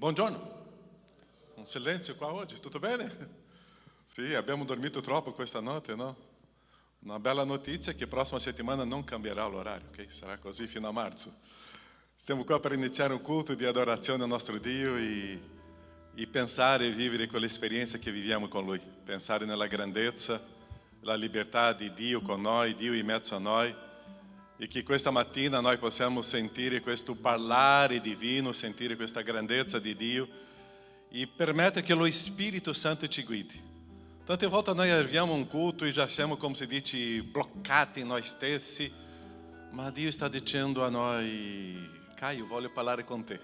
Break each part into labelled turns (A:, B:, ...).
A: Buongiorno, un silenzio qua oggi, tutto bene? Sì, abbiamo dormito troppo questa notte, no? Una bella notizia è che prossima settimana non cambierà l'orario, ok? Sarà così fino a marzo. Stiamo qua per iniziare un culto di adorazione al nostro Dio e pensare e vivere quell'esperienza che viviamo con Lui. Pensare nella grandezza, la libertà di Dio con noi, Dio in mezzo a noi. E che questa mattina noi possiamo sentire questo parlare divino, sentire questa grandezza di Dio e permettere che lo Spirito Santo ci guidi. Tante volte noi arriviamo a un culto e già siamo, come si dice, bloccati in noi stessi, ma Dio sta dicendo a noi: Caio, voglio parlare con te,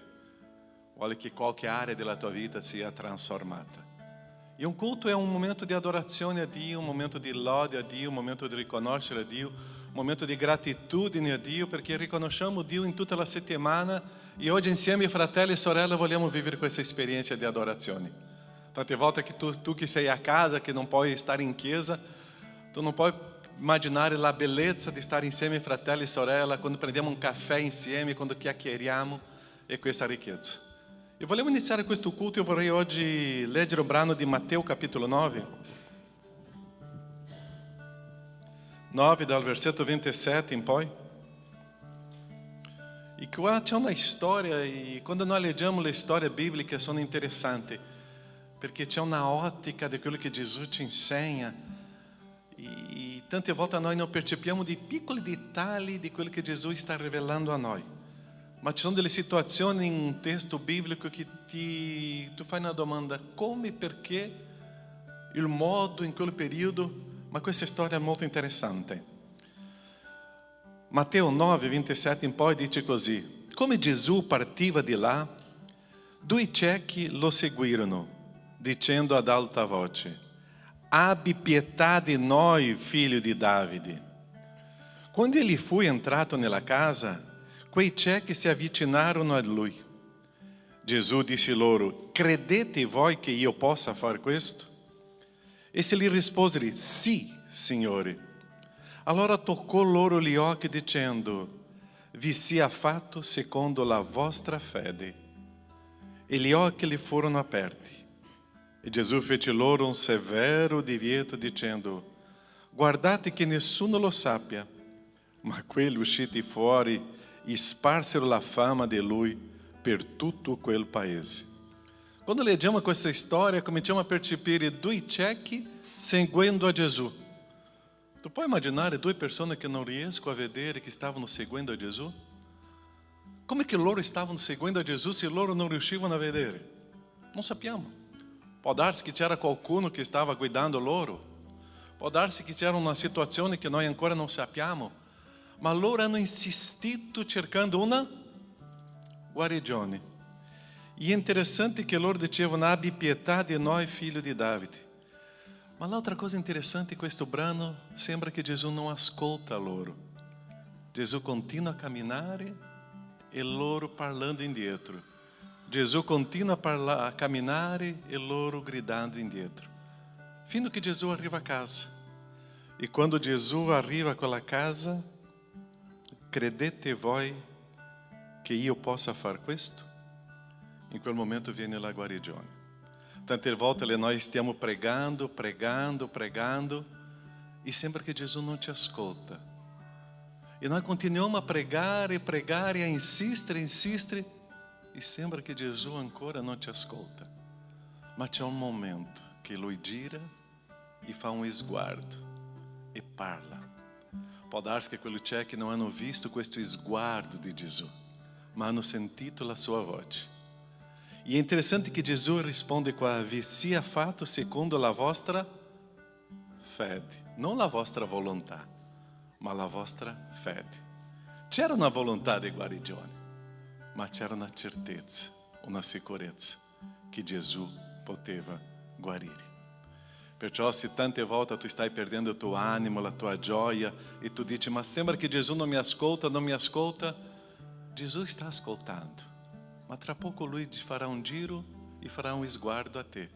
A: voglio che qualche area della tua vita sia trasformata. E un culto è un momento di adorazione a Dio, un momento di lode a Dio, un momento di riconoscere a Dio, un momento di gratitudine a Dio, perché riconosciamo Dio in tutta la settimana e oggi insieme, fratelli e sorelle, vogliamo vivere questa esperienza di adorazione. Tante volte che tu che sei a casa, che non puoi stare in chiesa, tu non puoi immaginare la bellezza di stare insieme, fratelli e sorelle, quando prendiamo un caffè insieme, quando chiacchieriamo, e questa ricchezza. E vogliamo iniziare questo culto. Io vorrei oggi leggere un brano di Matteo capitolo 9 dal versetto 27 in poi. E qua c'è una storia, e quando noi leggiamo le storie bibliche sono interessanti, perché c'è una ottica di quello che Gesù ci insegna, e tante volte noi non percepiamo dei piccoli dettagli di quello che Gesù sta rivelando a noi. Ma ci sono delle situazioni in un testo biblico che tu fai una domanda: come, perché, il modo, in quel periodo. Ma questa storia è molto interessante. Matteo 9, 27 in poi dice così: come Gesù partiva di là, due ciechi lo seguirono, dicendo ad alta voce: abbi pietà di noi, figlio di Davide. Quando ele fu entrato nella casa, quei ciechi si avvicinarono a lui. Gesù disse loro: credete voi che io possa fare questo? Essi gli risposero: sì, Signore. Allora toccò loro gli occhi dicendo: vi sia fatto secondo la vostra fede. E gli occhi gli furono aperti. E Gesù fece loro un severo divieto dicendo: guardate che nessuno lo sappia. Ma quelli usciti fuori sparsero la fama di lui per tutto quel paese. Quando leggiamo questa storia, cominciamo a percepire due ciechi seguendo a Gesù. Tu puoi immaginare due persone che non riesco a vedere che stavano seguendo a Gesù? Come che loro stavano seguendo a Gesù se loro non riuscivano a vedere? Non sappiamo. Può darsi che c'era qualcuno che stava guidando loro. Può darsi che c'era una situazione che noi ancora non sappiamo. Ma loro hanno insistito cercando una guarigione. E è interessante che loro dicevano: abbi pietà di noi, figlio di Davide. Ma l'altra cosa interessante in questo brano, sembra che Gesù non ascolta loro. Gesù continua a camminare e loro parlando indietro. Gesù continua a camminare e loro gridando indietro. Fino che Gesù arriva a casa. E quando Gesù arriva a quella casa: credete voi che io possa fare questo? In quel momento viene la guarigione. Tante volte noi stiamo pregando e sembra che Gesù non ci ascolta. E noi continuiamo a pregare, a insistere e sembra che Gesù ancora non ci ascolta. Ma c'è un momento che Lui gira e fa un sguardo e parla. Può darsi che quelli ciechi non hanno visto questo sguardo di Gesù, ma hanno sentito la sua voce. E è interessante che Gesù risponde qua: vi sia fatto secondo la vostra fede. Non la vostra volontà, ma la vostra fede. C'era una volontà di guarigione, ma c'era una certezza, una sicurezza che Gesù poteva guarire. Perciò se tante volte tu stai perdendo il tuo animo, la tua gioia, e tu dici: ma sembra che Gesù non mi ascolta, Gesù sta ascoltando. Ma tra poco Lui farà un giro e farà un sguardo a te,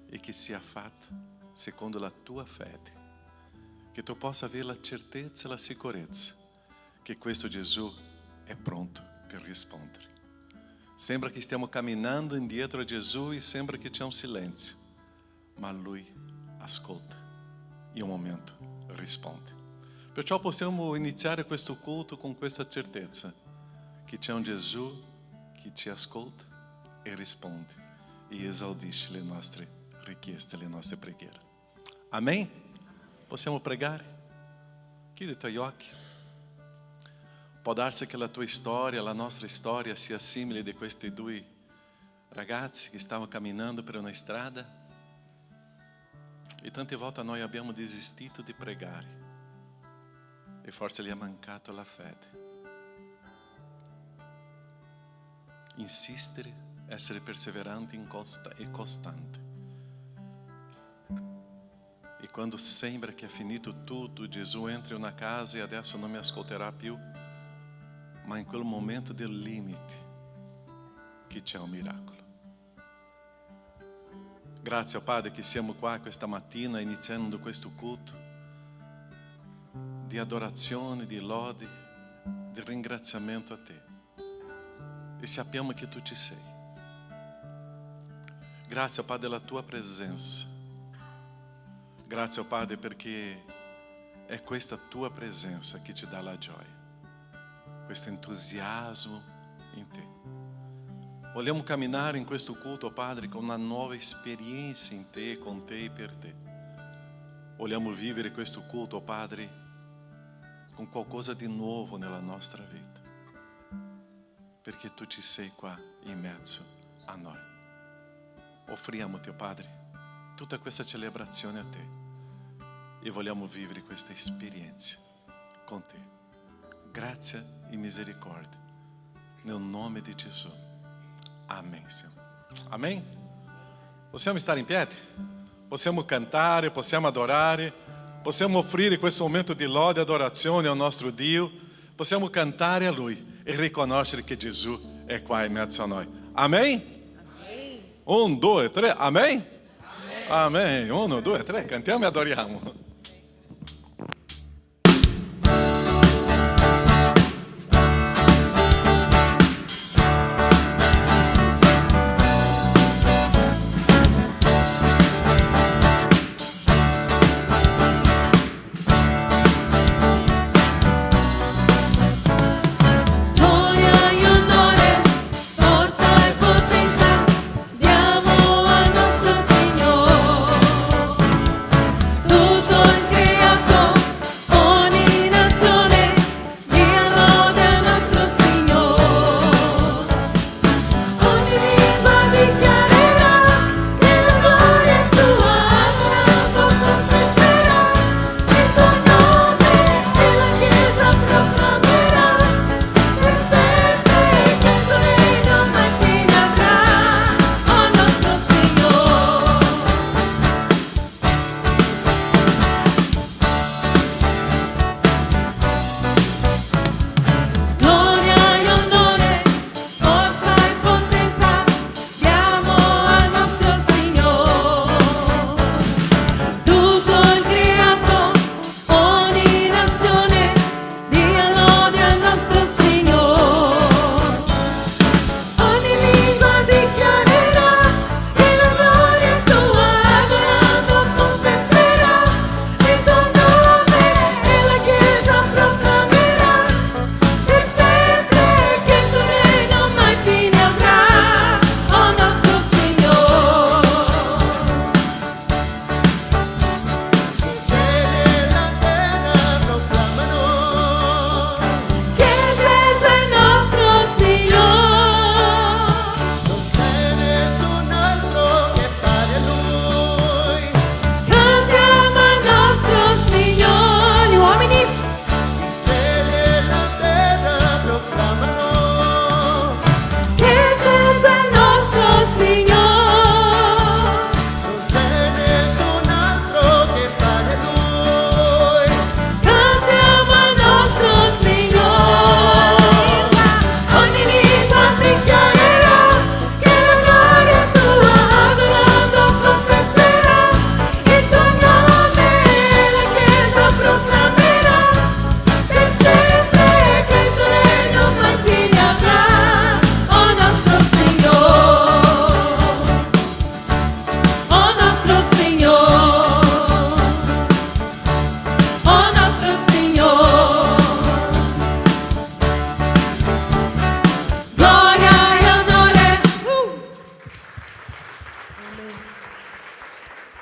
A: e che sia fatto secondo la tua fede, che tu possa avere la certezza e la sicurezza che questo Gesù è pronto per rispondere. Sembra che stiamo camminando indietro a Gesù e sembra che c'è un silenzio, ma Lui ascolta e un momento risponde. Perciò possiamo iniziare questo culto con questa certezza, che c'è un Gesù che ci ascolta e risponde e esaudisce le nostre richieste, le nostre preghiere. Amém? Possiamo pregare? Chiudi i tuoi occhi. Può darsi che la tua storia, la nostra storia sia simile di questi due ragazzi che stavano camminando per una strada e tante volte noi abbiamo desistito di pregare e forse gli è mancato la fede. Insistere, essere perseveranti e costante. E quando sembra che è finito tutto, Gesù entra in una casa e adesso non mi ascolterà più, ma in quel momento del limite che c'è un miracolo. Grazie, Padre, che siamo qua questa mattina iniziando questo culto di adorazione, di lode, di ringraziamento a Te. E sappiamo che Tu ci sei. Grazie, Padre, della Tua presenza. Grazie, Padre, perché è questa Tua presenza che ci dà la gioia, questo entusiasmo in Te. Vogliamo camminare in questo culto, Padre, con una nuova esperienza in Te, con Te e per Te. Vogliamo vivere questo culto, Padre, con qualcosa di nuovo nella nostra vita, perché Tu ci sei qua in mezzo a noi. Offriamo, Teu Padre, tutta questa celebrazione a Te e vogliamo vivere questa esperienza con Te. Grazia e misericordia, nel nome di Gesù. Amém, Senhor. Amém? Possiamo stare in piedi? Possiamo cantare, possiamo adorare, possiamo offrire questo momento di lode e adorazione al nostro Dio, possiamo cantare a Lui e riconoscere che Gesù è qua in mezzo a noi. Amém? Amém. 1, 2, 3, amém? Amém. 1, 2, 3, cantiamo e adoriamo.
B: Tutto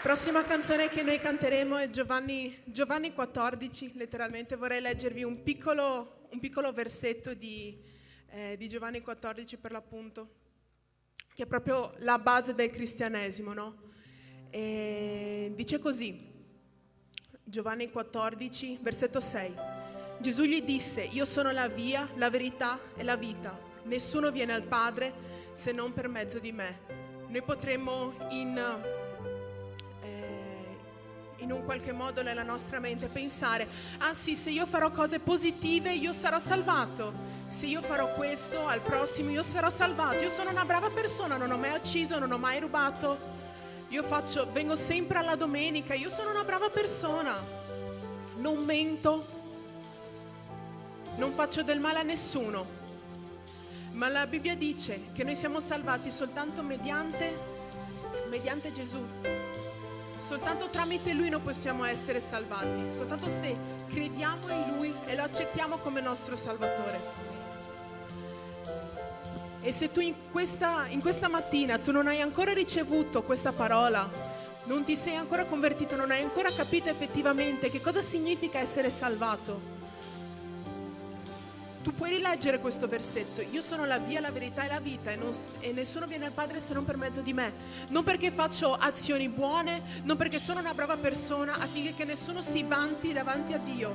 B: Prossima canzone che noi canteremo è Giovanni 14, letteralmente vorrei leggervi un piccolo versetto di Giovanni 14 per l'appunto, che è proprio la base del cristianesimo, no? E dice così, Giovanni 14, versetto 6. Gesù gli disse: io sono la via, la verità e la vita. Nessuno viene al Padre se non per mezzo di me. Noi potremmo in un qualche modo nella nostra mente pensare: ah sì, se io farò cose positive io sarò salvato, se io farò questo al prossimo io sarò salvato, io sono una brava persona, non ho mai ucciso, non ho mai rubato, vengo sempre alla domenica, io sono una brava persona, non mento, non faccio del male a nessuno. Ma la Bibbia dice che noi siamo salvati soltanto mediante Gesù. Soltanto tramite Lui noi possiamo essere salvati, soltanto se crediamo in Lui e lo accettiamo come nostro Salvatore. E se tu in questa mattina tu non hai ancora ricevuto questa parola, non ti sei ancora convertito, non hai ancora capito effettivamente che cosa significa essere salvato, tu puoi rileggere questo versetto: io sono la via, la verità e la vita, e nessuno viene al Padre se non per mezzo di me. Non perché faccio azioni buone, non perché sono una brava persona, affinché nessuno si vanti davanti a Dio,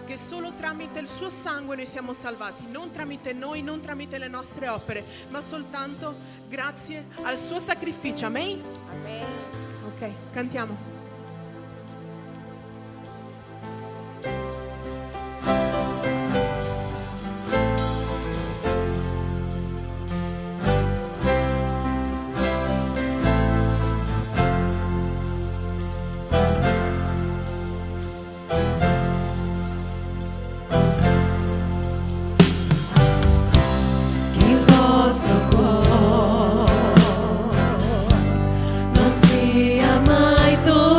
B: che solo tramite il suo sangue noi siamo salvati, non tramite noi, non tramite le nostre opere, ma soltanto grazie al suo sacrificio. Amen?
C: Amen.
B: Ok, cantiamo.
C: Il vostro cuore non sia mai dolore.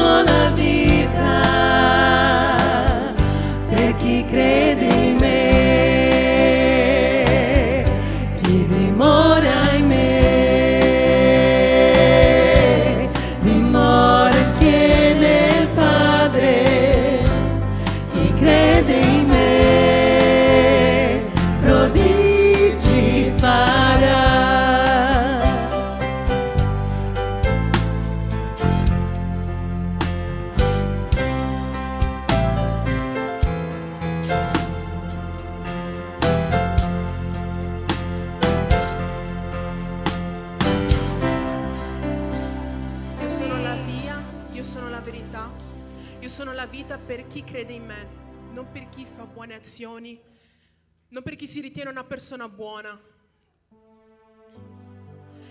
C: sono la vita per chi crede in me, chi dimora in me, dimora anche nel Padre, chi crede in me, prodigi farà.
B: Io sono la via, io sono la verità, io sono la vita per chi crede in me, non per chi fa buone azioni, non per chi si ritiene una persona buona.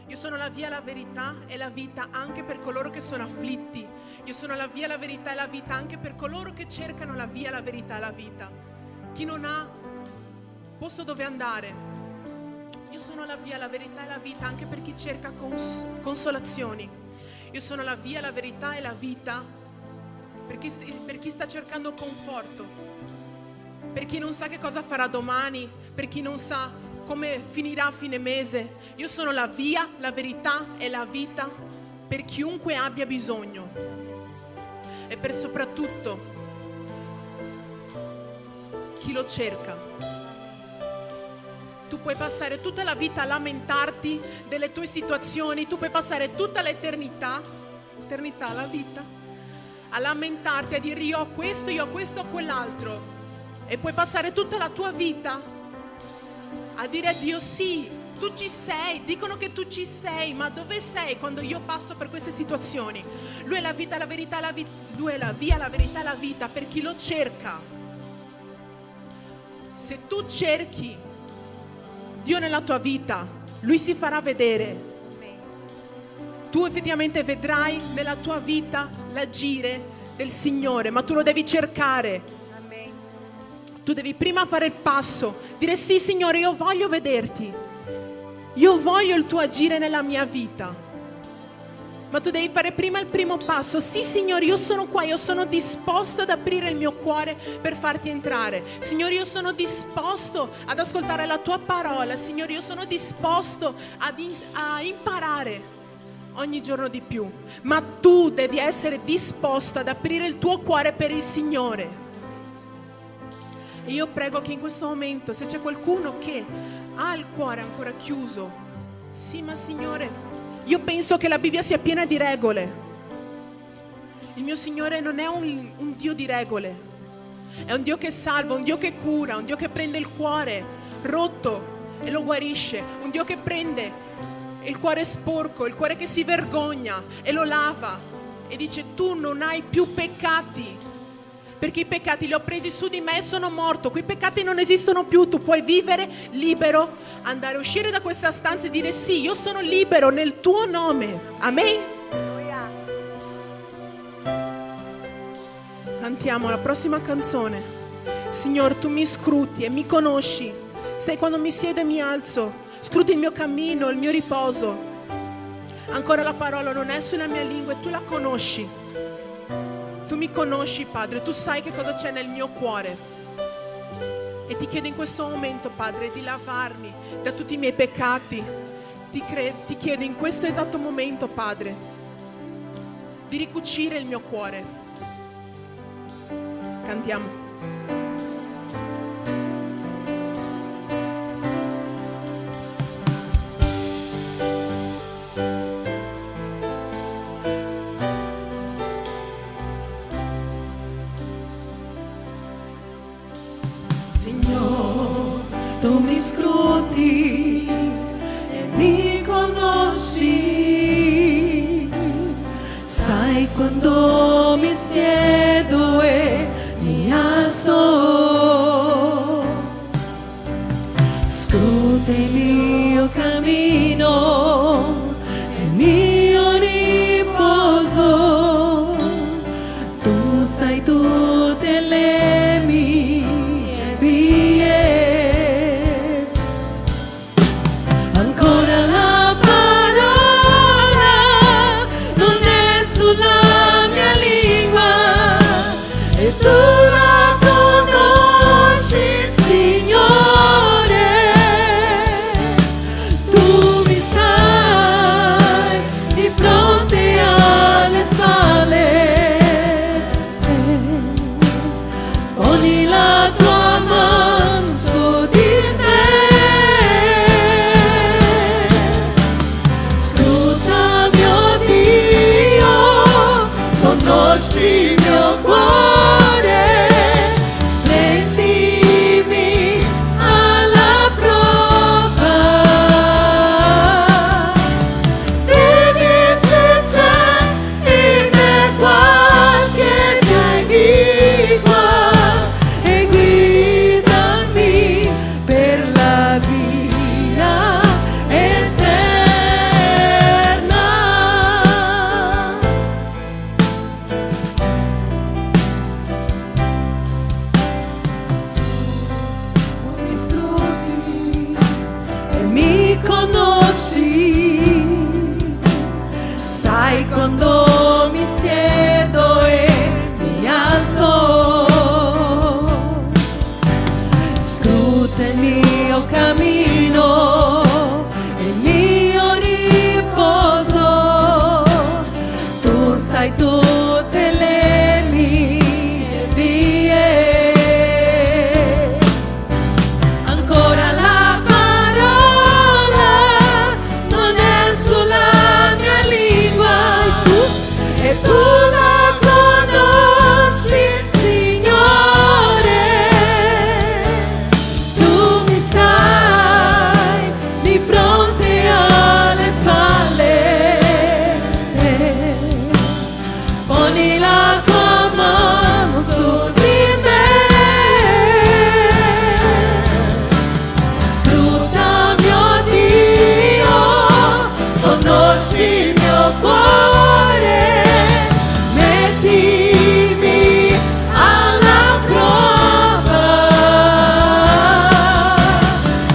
B: Io sono la via, la verità e la vita anche per coloro che sono afflitti. Io sono la via, la verità e la vita anche per coloro che cercano la via, la verità e la vita. Chi non ha posto dove andare. Io sono la via, la verità e la vita anche per chi cerca consolazioni. Io sono la via, la verità e la vita per chi sta cercando conforto, per chi non sa che cosa farà domani, per chi non sa come finirà a fine mese. Io sono la via, la verità e la vita per chiunque abbia bisogno e per soprattutto chi lo cerca. Tu puoi passare tutta la vita a lamentarti delle tue situazioni, tu puoi passare tutta l'eternità, la vita, a lamentarti, a dire io ho questo, ho quell'altro, e puoi passare tutta la tua vita a dire a Dio sì, tu ci sei, dicono che tu ci sei, ma dove sei quando io passo per queste situazioni? Lui è la vita, la verità, Lui è la via, la verità e la vita per chi lo cerca. Se tu cerchi Dio nella tua vita, Lui si farà vedere. Tu effettivamente vedrai nella tua vita l'agire del Signore, ma tu lo devi cercare. Tu devi prima fare il passo, dire sì Signore, io voglio vederti, io voglio il tuo agire nella mia vita. Ma tu devi fare prima il primo passo. Sì Signore, io sono qua, io sono disposto ad aprire il mio cuore per farti entrare. Signore, io sono disposto ad ascoltare la tua parola. Signore, io sono disposto a imparare ogni giorno di più. Ma tu devi essere disposto ad aprire il tuo cuore per il Signore. E io prego che in questo momento, se c'è qualcuno che ha il cuore ancora chiuso, sì ma Signore, io penso che la Bibbia sia piena di regole. Il mio Signore non è un Dio di regole, è un Dio che salva, un Dio che cura, un Dio che prende il cuore rotto e lo guarisce, un Dio che prende il cuore sporco, il cuore che si vergogna e lo lava e dice tu non hai più peccati, perché i peccati li ho presi su di me e sono morto, quei peccati non esistono più, tu puoi vivere libero, andare a uscire da questa stanza e dire sì, io sono libero nel tuo nome, amen? Cantiamo la prossima canzone. Signore, tu mi scruti e mi conosci, sai quando mi siedo e mi alzo, scruti il mio cammino, il mio riposo, ancora la parola non è sulla mia lingua e tu la conosci. Tu mi conosci, Padre, tu sai che cosa c'è nel mio cuore. E ti chiedo in questo momento, Padre, di lavarmi da tutti i miei peccati. Ti chiedo in questo esatto momento, Padre, di ricucire il mio cuore. Cantiamo.
C: Tu mi scruti e mi conosci, sai quando mi siedo e mi alzo, scruti il mio cammino e il mio riposo, tu sai tutte le mie vie. Sulla mia mio cuore, mettimi alla prova. Vedi se c'è in me qualche mia iniqua e guidami per la via eterna. Tu mi scruti e mi conosci, sai quando mi siedo e mi alzo, scruta il mio cammino e il mio riposo, tu sai tutte le mie vie. Ancora la parola non è sulla mia lingua e tu la conosci, Signore. Tu mi stai di fronte alle spalle, poni la tua mano su di me, scruta mio Dio, conosci il mio cuore, mettimi alla prova.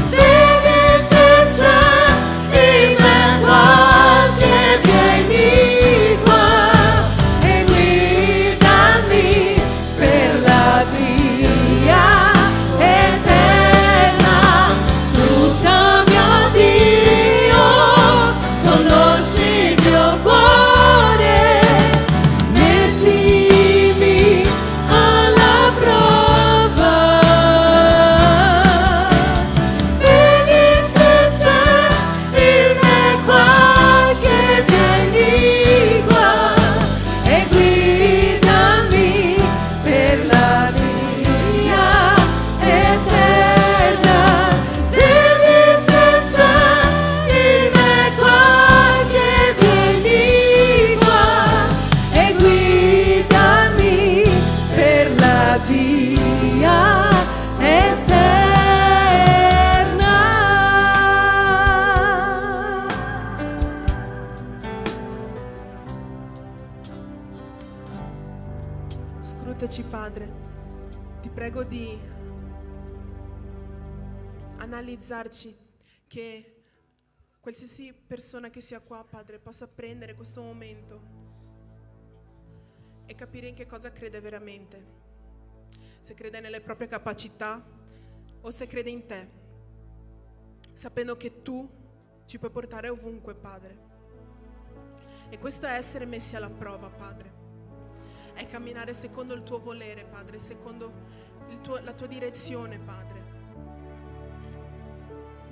C: Vedi se c'è in me qualche mia iniqua e guidami per la via eterna. Scruta mio Dio, conosci il mio cuore, mettimi alla prova. Vedi se c'è in me qualche mia iniqua e guidami per la via eterna. Vedi se c'è in me qualche mia iniqua e guidami per la via eterna.
B: Scrutaci, Padre. Ti prego di analizzarci, che qualsiasi persona che sia qua, Padre, possa prendere questo momento e capire in che cosa crede veramente. Se crede nelle proprie capacità o se crede in te, sapendo che tu ci puoi portare ovunque, Padre. E questo è essere messi alla prova, Padre. È camminare secondo il tuo volere, Padre, secondo la tua direzione, Padre.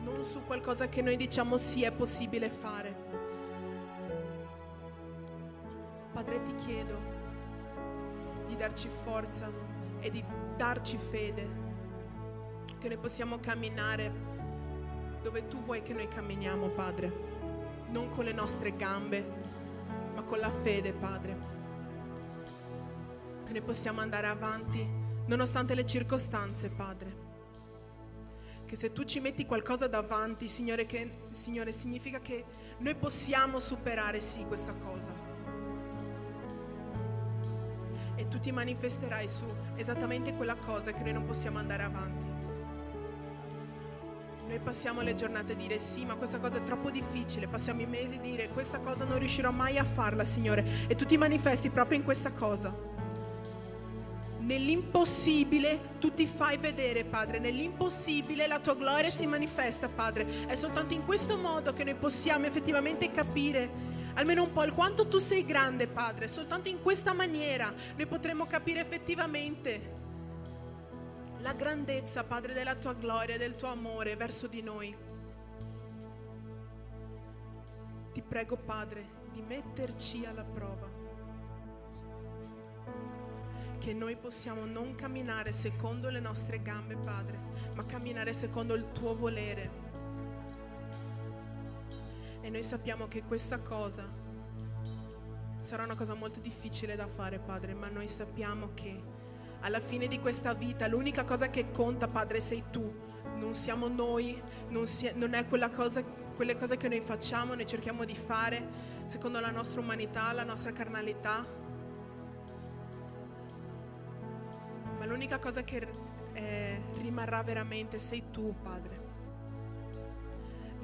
B: Non su qualcosa che noi diciamo sì, è possibile fare. Padre, ti chiedo di darci forza e di darci fede, che noi possiamo camminare dove tu vuoi che noi camminiamo, Padre. Non con le nostre gambe, ma con la fede, Padre. Che noi possiamo andare avanti nonostante le circostanze, Padre. Che se tu ci metti qualcosa davanti, Signore, significa che noi possiamo superare sì questa cosa. E tu ti manifesterai su esattamente quella cosa che noi non possiamo andare avanti. Noi passiamo le giornate a dire sì, ma questa cosa è troppo difficile. Passiamo i mesi a dire questa cosa non riuscirò mai a farla, Signore. E tu ti manifesti proprio in questa cosa. Nell'impossibile tu ti fai vedere, Padre. Nell'impossibile la tua gloria si manifesta, Padre. È soltanto in questo modo che noi possiamo effettivamente capire almeno un po' il quanto tu sei grande, Padre. Soltanto in questa maniera noi potremo capire effettivamente la grandezza, Padre, della tua gloria, del tuo amore verso di noi. Ti prego, Padre, di metterci alla prova. che noi possiamo non camminare secondo le nostre gambe, Padre, ma camminare secondo il tuo volere. E noi sappiamo che questa cosa sarà una cosa molto difficile da fare, Padre, ma noi sappiamo che alla fine di questa vita l'unica cosa che conta, Padre, sei tu. Non siamo noi, non è quelle cose che noi facciamo, noi cerchiamo di fare secondo la nostra umanità, la nostra carnalità. Ma l'unica cosa che rimarrà veramente sei tu, Padre.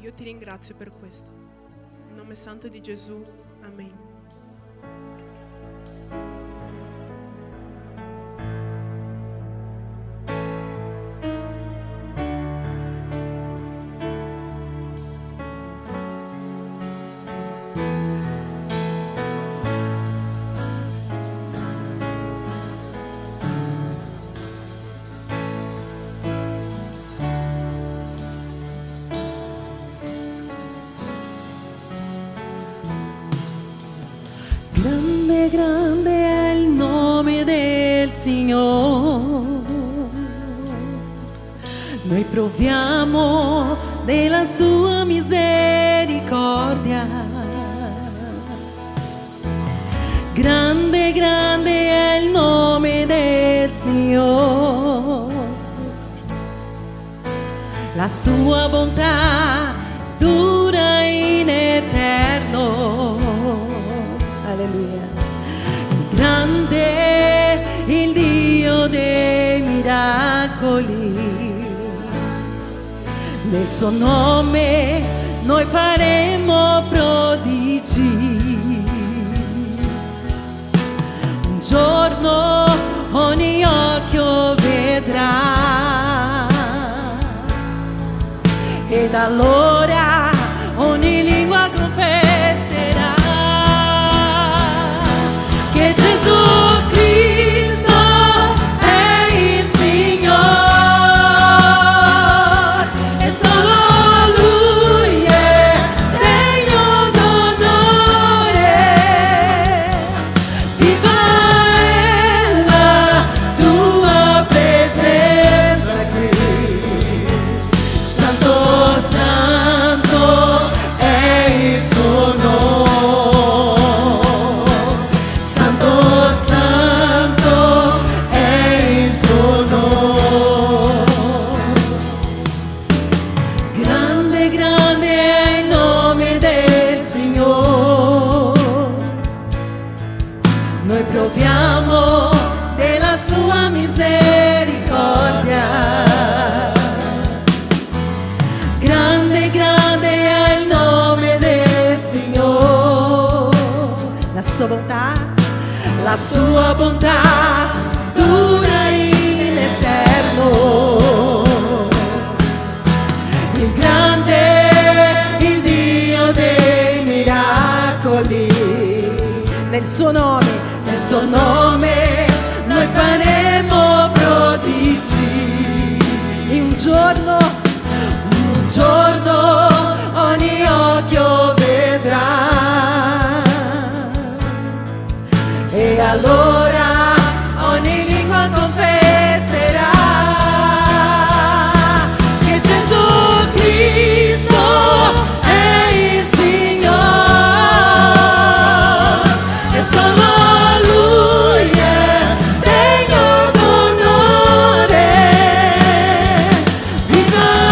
B: Io ti ringrazio per questo. In nome santo di Gesù, amen.
C: Grande, grande è il nome del Signore. Noi proviamo della sua misericordia. Grande, grande è il nome del Signore. La sua bontà dura in eterno. Alleluia. Grande il Dio dei miracoli, nel suo nome noi faremo prodigi. Un giorno ogni occhio vedrà, ed allora ogni lingua confesserà che Gesù Cristo è il Signore, e solo Lui è degno d'onore. Viva è la sua presenza qui. Santo, Santo è il suo nome. Noi proviamo della sua misericordia. Grande, grande è il nome del Signore. La sua bontà dura in eterno. Il grande, il Dio dei miracoli, nel suo nome noi faremo prodigi. Un giorno ogni occhio vedrà, e allora ogni lingua confesserà che Gesù Cristo è il Signore, e solo Lui è degno d'onore. Viva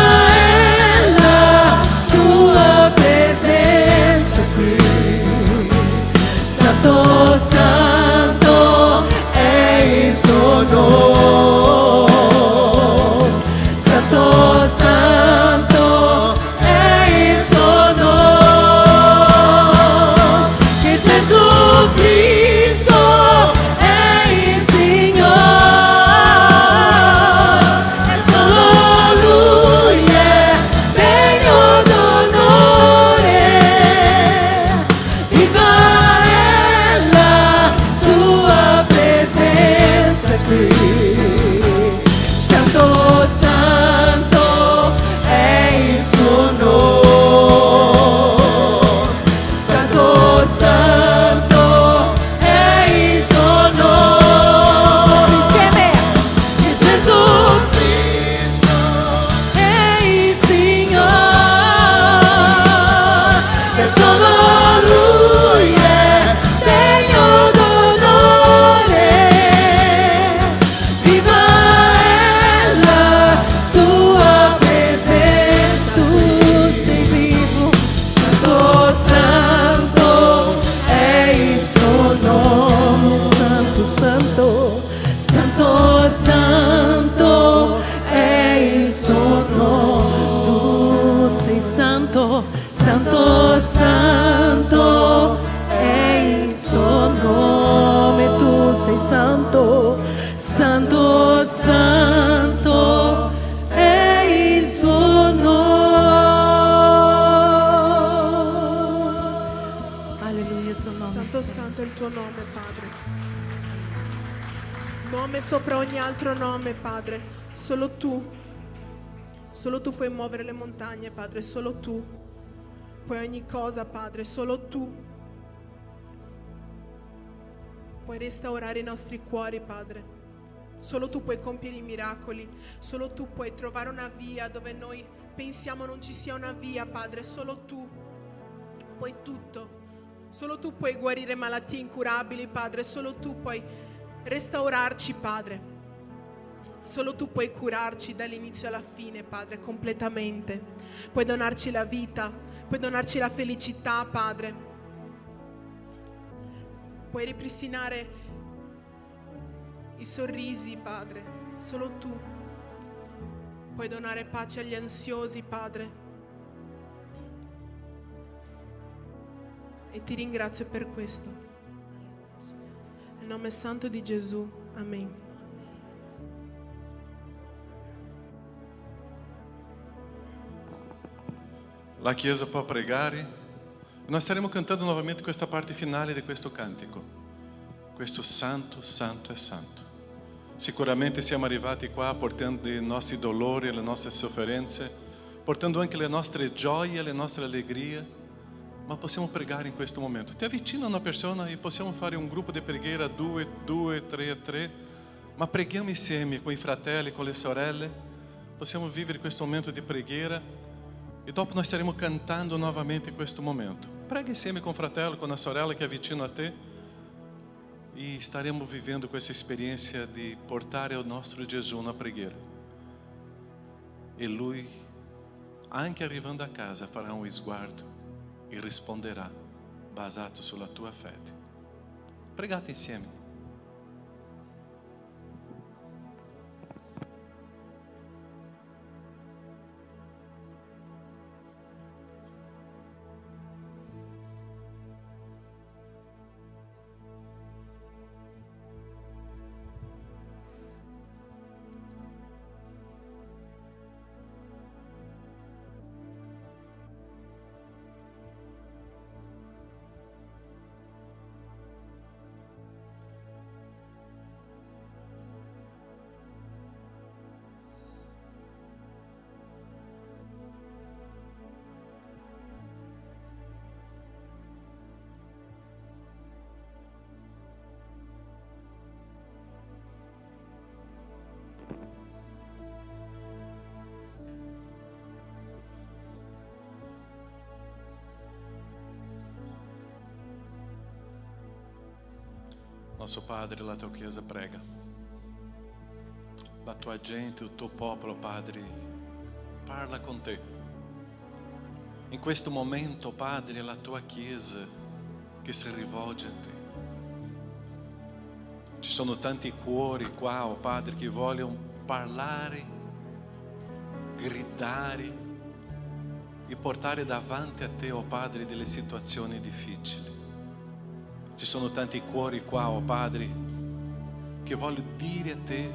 C: santo, santo, santo è il suo nome. Tu sei santo, santo, santo è il suo nome. Tu sei santo, santo, santo è il suo nome. Alleluia, tuo nome.
B: Santo, santo è il tuo nome, Padre. Nome sopra ogni altro nome, Padre. Solo tu puoi muovere le montagne, Padre. Solo tu puoi ogni cosa, Padre. Solo tu puoi restaurare i nostri cuori, Padre. Solo tu puoi compiere i miracoli. Solo tu puoi trovare una via dove noi pensiamo non ci sia una via, Padre. Solo tu puoi tutto. Solo tu puoi guarire malattie incurabili, Padre. Solo tu puoi restaurarci, Padre. Solo tu puoi curarci dall'inizio alla fine, Padre, completamente. Puoi donarci la vita, puoi donarci la felicità, Padre. Puoi ripristinare i sorrisi, Padre. Solo tu puoi donare pace agli ansiosi, Padre. E ti ringrazio per questo. Nel nome santo di Gesù. Amen.
A: La Chiesa può pregare. Noi staremo cantando nuovamente questa parte finale di questo cantico. Questo santo, santo e santo. Sicuramente siamo arrivati qua portando i nostri dolori, le nostre sofferenze, portando anche le nostre gioie, le nostre allegrie. Ma possiamo pregare in questo momento. Ti avvicina una persona e possiamo fare un gruppo di preghiera 2, 2, 3, 3. Ma preghiamo insieme con i fratelli, con le sorelle. Possiamo vivere questo momento di preghiera. E dopo nós staremo cantando novamente questo momento. Prega insieme com o fratello, com a sorella que é vicino a te. E estaremos vivendo com essa experiência de portar o nosso Jesus na preghiera. E Lui, anche arrivando a casa, farà um sguardo e risponderà, basato sulla tua fede. Pregate insieme. Nosso Padre, la tua Chiesa prega. La tua gente, il tuo popolo, Padre, parla con te. In questo momento, Padre, la tua Chiesa che si rivolge a te. Ci sono tanti cuori qua, oh Padre, che vogliono parlare, gridare e portare davanti a te, oh Padre, delle situazioni difficili. Ci sono tanti cuori qua, oh Padre, che vogliono dire a te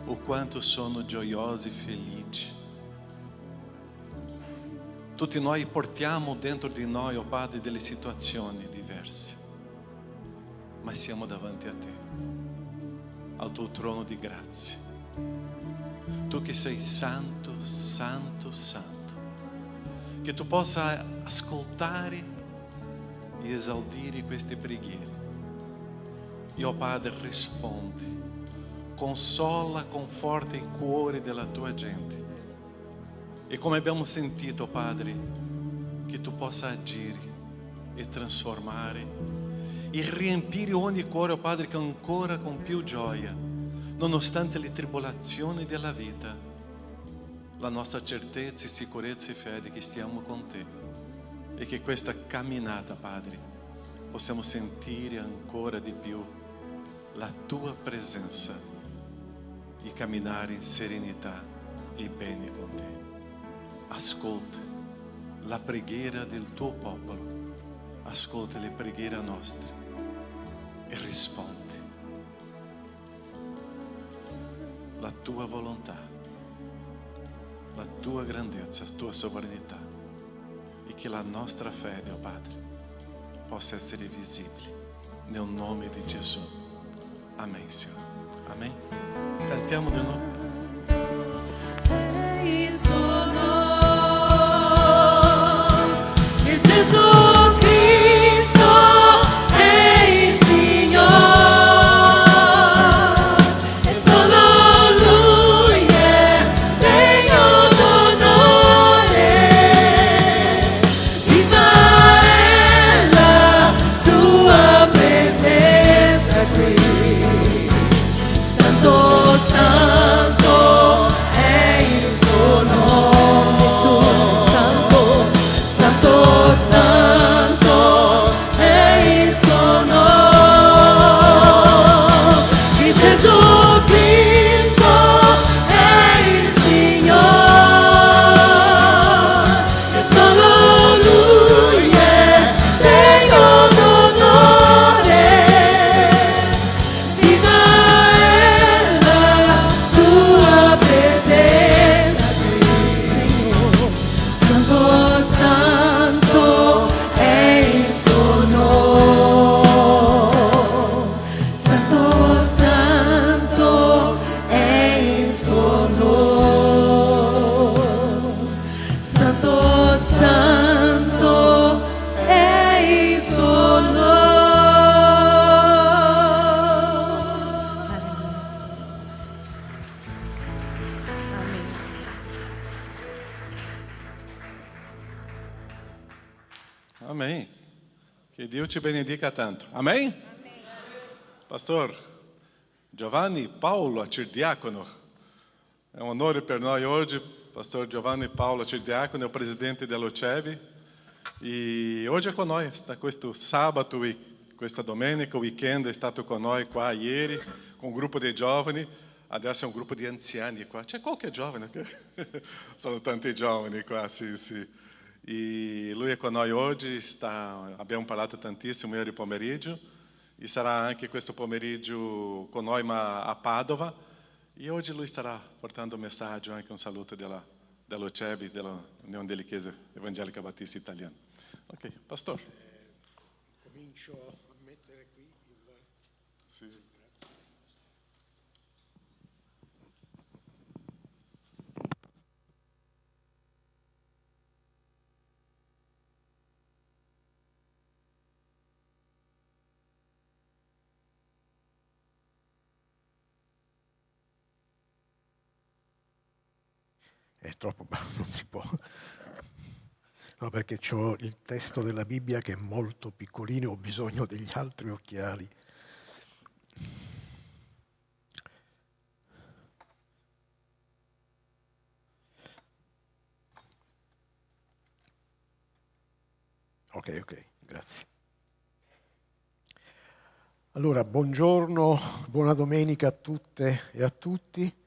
A: o quanto sono gioiosi e felici. Tutti noi portiamo dentro di noi, oh Padre, delle situazioni diverse, ma siamo davanti a te, al tuo trono di grazia. Tu che sei santo, santo, santo, che tu possa ascoltare e esaudire queste preghiere. E, oh Padre, rispondi, consola, conforta i cuori della tua gente. E come abbiamo sentito, Padre, che tu possa agire e trasformare e riempire ogni cuore, oh Padre, che ancora con più gioia, nonostante le tribolazioni della vita, la nostra certezza e sicurezza e fede che stiamo con te. E che questa camminata, Padre, possiamo sentire ancora di più la tua presenza e camminare in serenità e bene con te. Ascolta la preghiera del tuo popolo, ascolta le preghiere nostre e rispondi. La tua volontà, la tua grandezza, la tua sovranità, e che la nostra fede, oh Padre, possa essere visibile nel nome di Gesù. Amen, Signore. Amen. Cantiamo di nuovo.
C: Il suo nome, che Gesù Cristo è il Signore, e solo Lui è degno d'onore. Viva è la sua presenza qui. Santo, santo è il suo nome, tu sei santo, santo, santo è il suo nome, che Gesù Cristo è il Signore, e solo Lui è degno d'onore. Viva è la sua presenza qui, Signore. Santo, santo è il suo nome. Santo, santo è il suo nome. Santo, santo è il suo nome. Amen.
A: Amém. Che Dio ci benedica tanto. Amém? Pastor Giovanni Paolo Arcidiacono. È un onore per noi oggi. Pastor Giovanni Paolo Arcidiacono è il presidente dell'OCEB. E oggi è con noi, sta questo sabato e questa domenica, weekend, è stato con noi qua ieri, con un gruppo di giovani. Adesso è un gruppo di anziani qua. C'è qualche giovane? Sono tanti giovani qua, sì, sì. E lui è con noi oggi, abbiamo parlato tantissimo ieri pomeriggio e sarà anche questo pomeriggio con noi ma a Padova, e oggi lui starà portando un messaggio, anche un saluto dell'OCEB, dell'Unione delle Chiese Evangeliche Battiste Italiane. Ok, Pastor.
D: Comincio a mettere qui il...
A: Sì.
D: È troppo, non si può. No, perché ho il testo della Bibbia che è molto piccolino, ho bisogno degli altri occhiali. Ok, grazie. Allora, buongiorno, buona domenica a tutte e a tutti.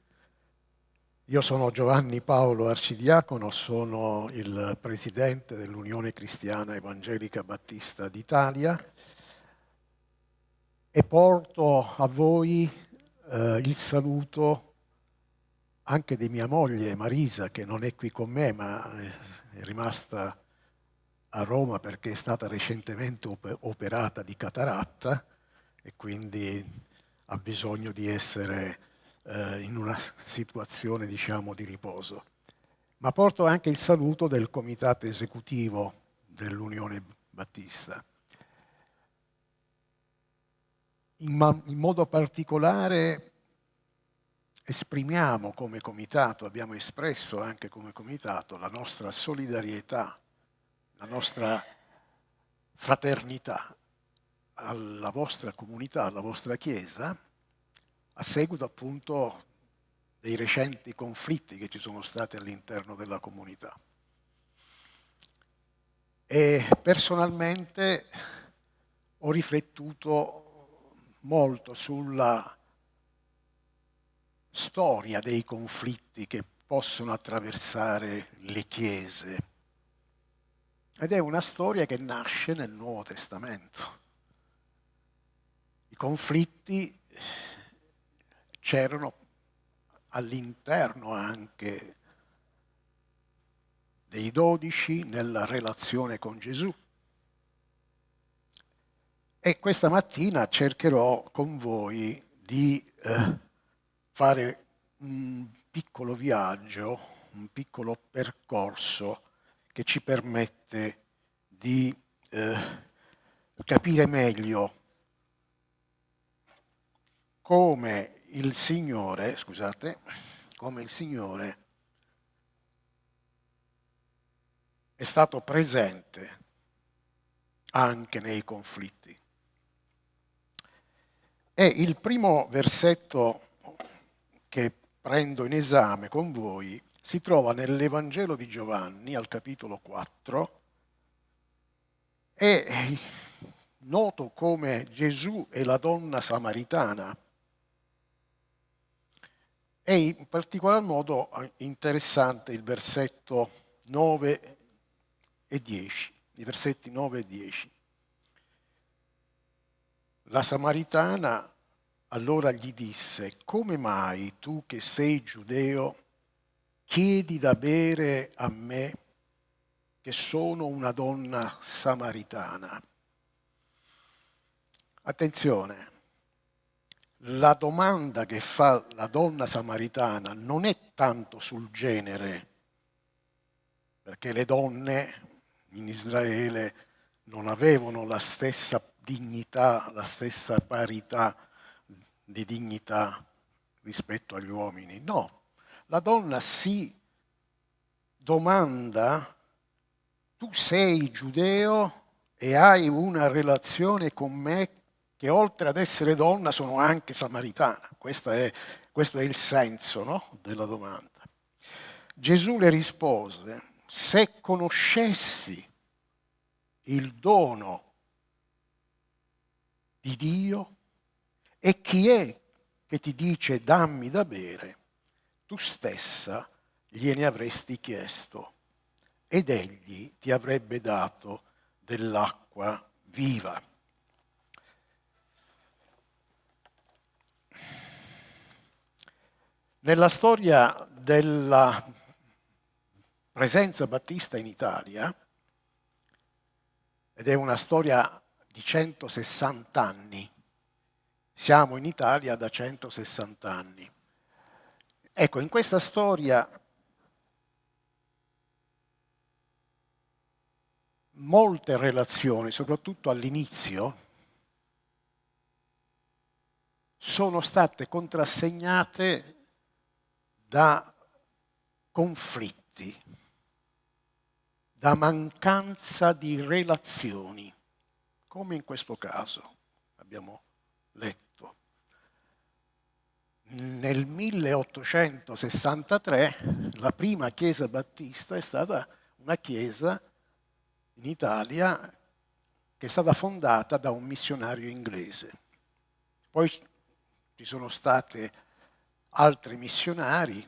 D: Io sono Giovanni Paolo Arcidiacono, sono il presidente dell'Unione Cristiana Evangelica Battista d'Italia e porto a voi il saluto anche di mia moglie Marisa, che non è qui con me ma è rimasta a Roma perché è stata recentemente operata di cataratta e quindi ha bisogno di essere in una situazione, diciamo, di riposo. Ma porto anche il saluto del comitato esecutivo dell'Unione Battista. In modo particolare esprimiamo come comitato, abbiamo espresso anche come comitato la nostra solidarietà, la nostra fraternità alla vostra comunità, alla vostra Chiesa, a seguito appunto dei recenti conflitti che ci sono stati all'interno della comunità. E personalmente ho riflettuto molto sulla storia dei conflitti che possono attraversare le chiese. Ed è una storia che nasce nel Nuovo Testamento. I conflitti c'erano all'interno anche dei 12 nella relazione con Gesù. E questa mattina cercherò con voi di fare un piccolo viaggio, un piccolo percorso che ci permette di capire meglio come il Signore è stato presente anche nei conflitti. E il primo versetto che prendo in esame con voi si trova nell'Evangelo di Giovanni, al capitolo 4, e noto come Gesù e la donna samaritana. È in particolar modo interessante il versetto 9 e 10, i versetti 9 e 10. La samaritana allora gli disse: come mai tu che sei giudeo chiedi da bere a me che sono una donna samaritana? Attenzione, la domanda che fa la donna samaritana non è tanto sul genere, perché le donne in Israele non avevano la stessa dignità, la stessa parità di dignità rispetto agli uomini. No, la donna si domanda: tu sei giudeo e hai una relazione con me che oltre ad essere donna sono anche samaritana. Questo è il senso, no, della domanda. Gesù le rispose: se conoscessi il dono di Dio e chi è che ti dice dammi da bere, tu stessa gliene avresti chiesto ed egli ti avrebbe dato dell'acqua viva. Nella storia della presenza battista in Italia, ed è una storia di 160 anni, siamo in Italia da 160 anni. Ecco, in questa storia molte relazioni, soprattutto all'inizio, sono state contrassegnate da conflitti, da mancanza di relazioni, come in questo caso abbiamo letto. Nel 1863 la prima chiesa battista è stata una chiesa in Italia che è stata fondata da un missionario inglese. Poi ci sono stati altri missionari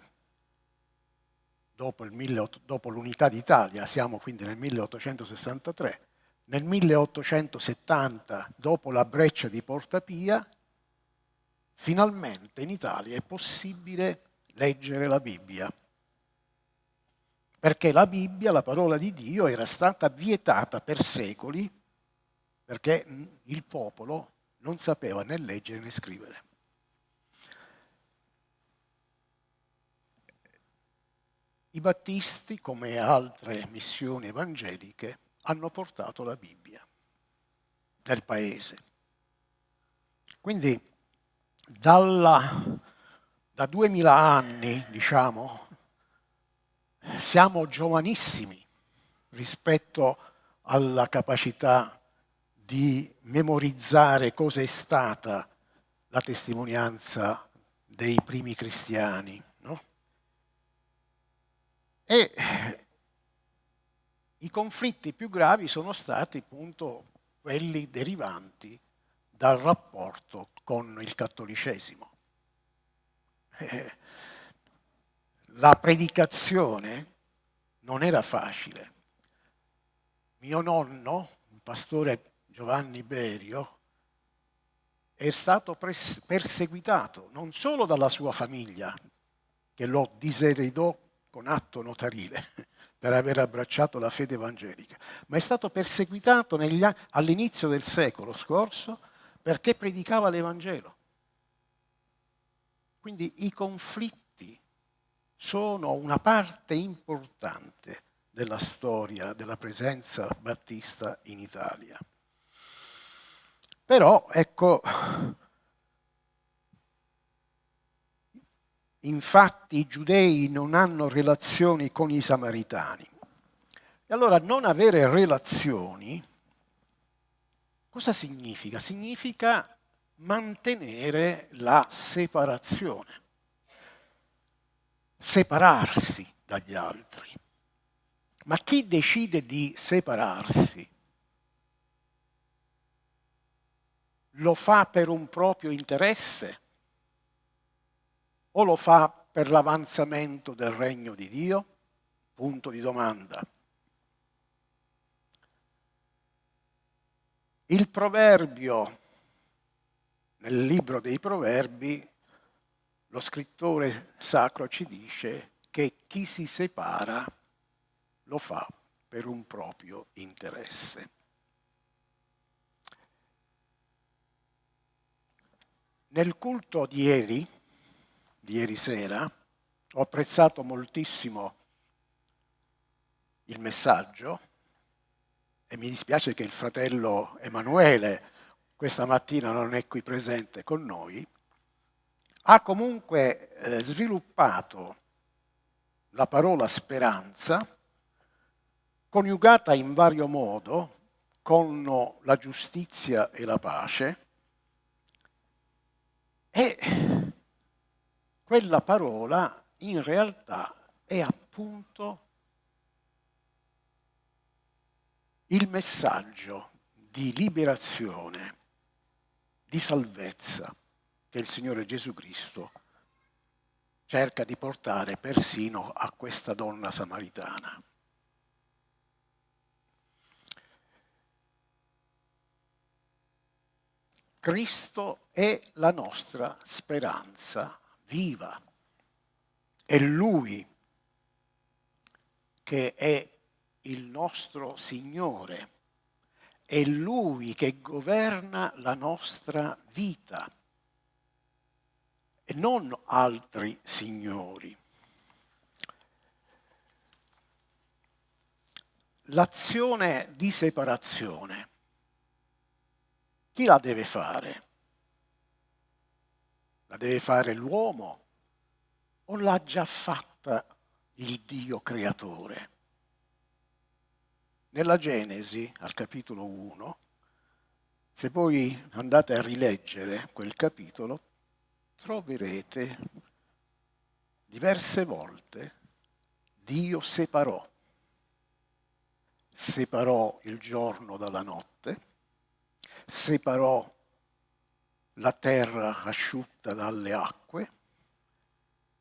D: dopo l'unità d'Italia, siamo quindi nel 1863. Nel 1870, dopo la breccia di Porta Pia, finalmente in Italia è possibile leggere la Bibbia. Perché la Bibbia, la parola di Dio, era stata vietata per secoli perché il popolo non sapeva né leggere né scrivere. I battisti, come altre missioni evangeliche, hanno portato la Bibbia nel paese. Quindi da 2000 anni, diciamo, siamo giovanissimi rispetto alla capacità di memorizzare cosa è stata la testimonianza dei primi cristiani, no? E i conflitti più gravi sono stati appunto quelli derivanti dal rapporto con il cattolicesimo. La predicazione non era facile. Mio nonno, il pastore Giovanni Berio, è stato perseguitato non solo dalla sua famiglia, che lo diseredò con atto notarile per aver abbracciato la fede evangelica, ma è stato perseguitato all'inizio del secolo scorso perché predicava l'Evangelo. Quindi i conflitti sono una parte importante della storia della presenza battista in Italia. Però, ecco, infatti i giudei non hanno relazioni con i samaritani. E allora non avere relazioni, cosa significa? Significa mantenere la separazione, separarsi dagli altri. Ma chi decide di separarsi lo fa per un proprio interesse o lo fa per l'avanzamento del regno di Dio? Punto di domanda. Il proverbio, nel libro dei proverbi, lo scrittore sacro ci dice che chi si separa lo fa per un proprio interesse. Nel culto di ieri sera, ho apprezzato moltissimo il messaggio e mi dispiace che il fratello Emanuele questa mattina non è qui presente con noi, ha comunque sviluppato la parola speranza coniugata in vario modo con la giustizia e la pace, e quella parola in realtà è appunto il messaggio di liberazione, di salvezza che il Signore Gesù Cristo cerca di portare persino a questa donna samaritana. Cristo è la nostra speranza viva. È Lui che è il nostro Signore. È Lui che governa la nostra vita e non altri signori. L'azione di separazione, chi la deve fare? La deve fare l'uomo o l'ha già fatta il Dio creatore? Nella Genesi, al capitolo 1, se voi andate a rileggere quel capitolo, troverete diverse volte Dio separò il giorno dalla notte, separò la terra asciutta dalle acque,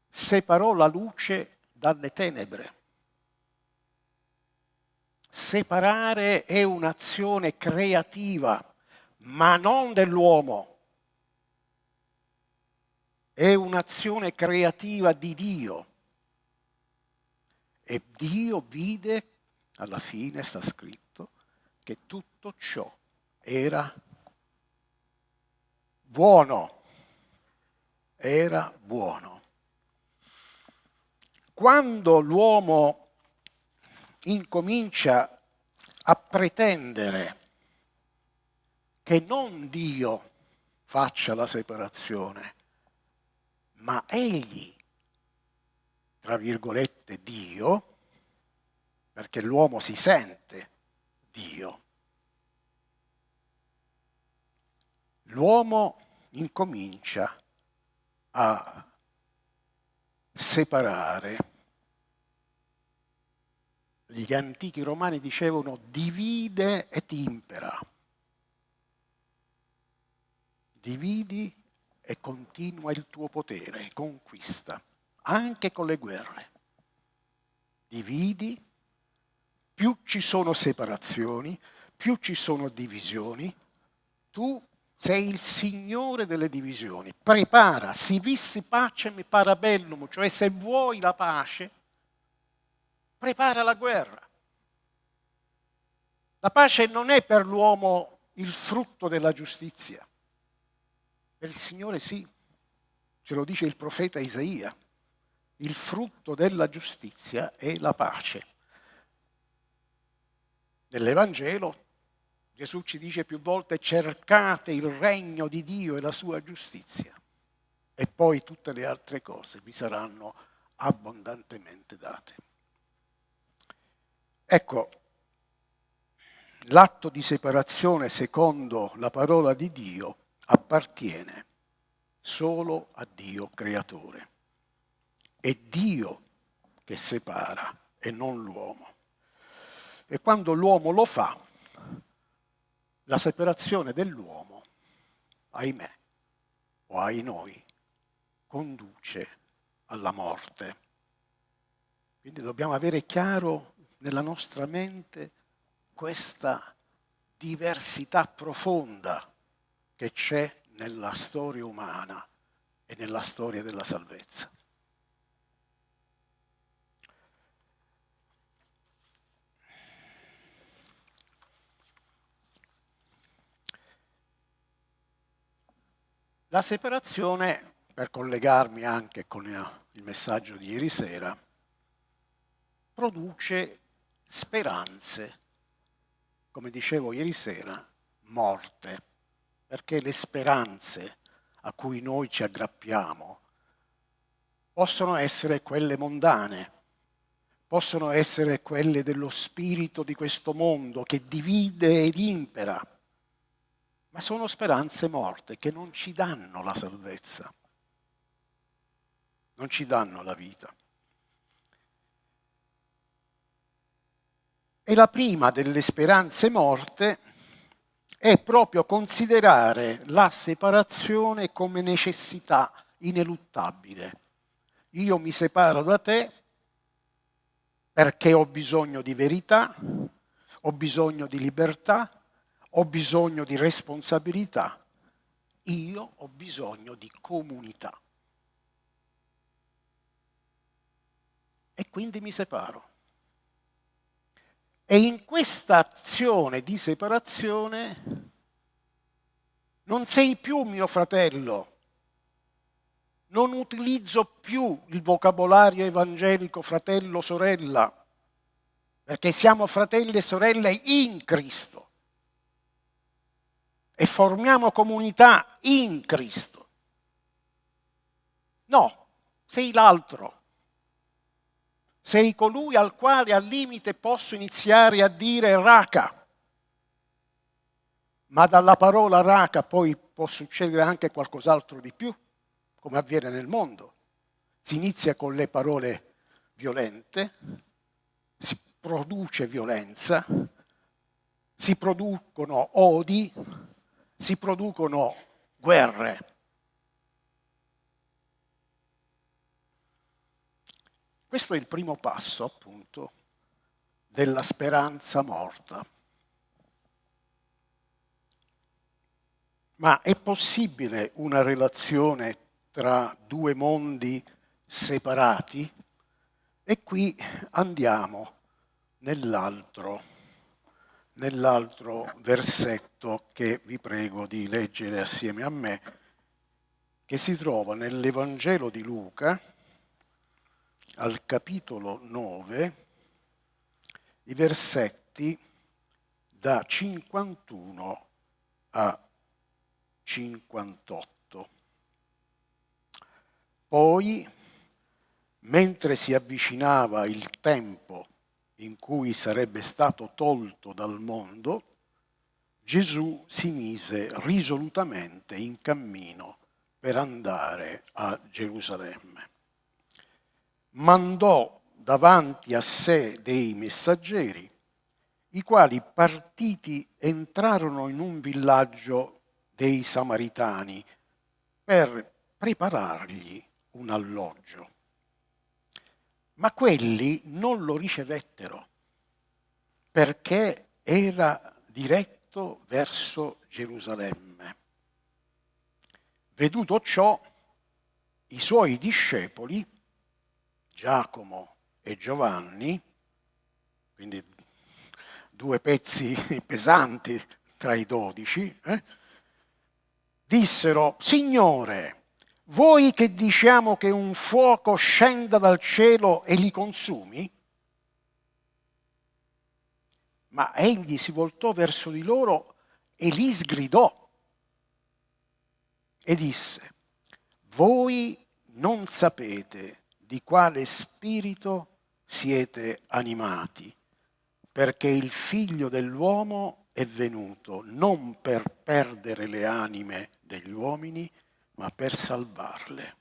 D: separò la luce dalle tenebre. Separare è un'azione creativa, ma non dell'uomo. È un'azione creativa di Dio. E Dio vide, alla fine sta scritto, che tutto ciò era buono. Era buono. Quando l'uomo incomincia a pretendere che non Dio faccia la separazione, ma egli, tra virgolette, Dio, perché l'uomo si sente Dio, l'uomo incomincia a separare. Gli antichi romani dicevano divide et impera. Dividi e continua il tuo potere, conquista, anche con le guerre. Dividi, più ci sono separazioni, più ci sono divisioni, tu sei il Signore delle divisioni. Prepara, si vissi pacem parabellum, cioè se vuoi la pace, prepara la guerra. La pace non è per l'uomo il frutto della giustizia, per il Signore sì, ce lo dice il profeta Isaia. Il frutto della giustizia è la pace. Nell'Evangelo Gesù ci dice più volte: cercate il regno di Dio e la sua giustizia, e poi tutte le altre cose vi saranno abbondantemente date. Ecco, l'atto di separazione, secondo la parola di Dio, appartiene solo a Dio creatore. È Dio che separa e non l'uomo. E quando l'uomo lo fa, la separazione dell'uomo, ahimè, o ai noi, conduce alla morte. Quindi dobbiamo avere chiaro nella nostra mente questa diversità profonda che c'è nella storia umana e nella storia della salvezza. La separazione, per collegarmi anche con il messaggio di ieri sera, produce speranze, come dicevo ieri sera, morte, perché le speranze a cui noi ci aggrappiamo possono essere quelle mondane, possono essere quelle dello spirito di questo mondo che divide ed impera, ma sono speranze morte che non ci danno la salvezza, non ci danno la vita. E la prima delle speranze morte è proprio considerare la separazione come necessità ineluttabile. Io mi separo da te perché ho bisogno di verità, ho bisogno di libertà, ho bisogno di responsabilità, io ho bisogno di comunità. E quindi mi separo. E in questa azione di separazione non sei più mio fratello, non utilizzo più il vocabolario evangelico fratello, sorella, perché siamo fratelli e sorelle in Cristo e formiamo comunità in Cristo. No, sei l'altro. Sei colui al quale al limite posso iniziare a dire raca, ma dalla parola raca poi può succedere anche qualcos'altro di più, come avviene nel mondo. Si inizia con le parole violente, si produce violenza, si producono odi, si producono guerre. Questo è il primo passo, appunto, della speranza morta. Ma è possibile una relazione tra due mondi separati? E qui andiamo nell'altro versetto che vi prego di leggere assieme a me, che si trova nell'Evangelo di Luca, al capitolo 9, i versetti da 51 a 58. Poi, mentre si avvicinava il tempo in cui sarebbe stato tolto dal mondo, Gesù si mise risolutamente in cammino per andare a Gerusalemme. Mandò davanti a sé dei messaggeri, i quali partiti entrarono in un villaggio dei Samaritani per preparargli un alloggio. Ma quelli non lo ricevettero perché era diretto verso Gerusalemme. Veduto ciò, i suoi discepoli, Giacomo e Giovanni, quindi due pezzi pesanti tra i 12, dissero: Signore, vuoi che diciamo che un fuoco scenda dal cielo e li consumi? Ma egli si voltò verso di loro e li sgridò e disse: voi non sapete di quale spirito siete animati, perché il Figlio dell'uomo è venuto non per perdere le anime degli uomini, ma per salvarle.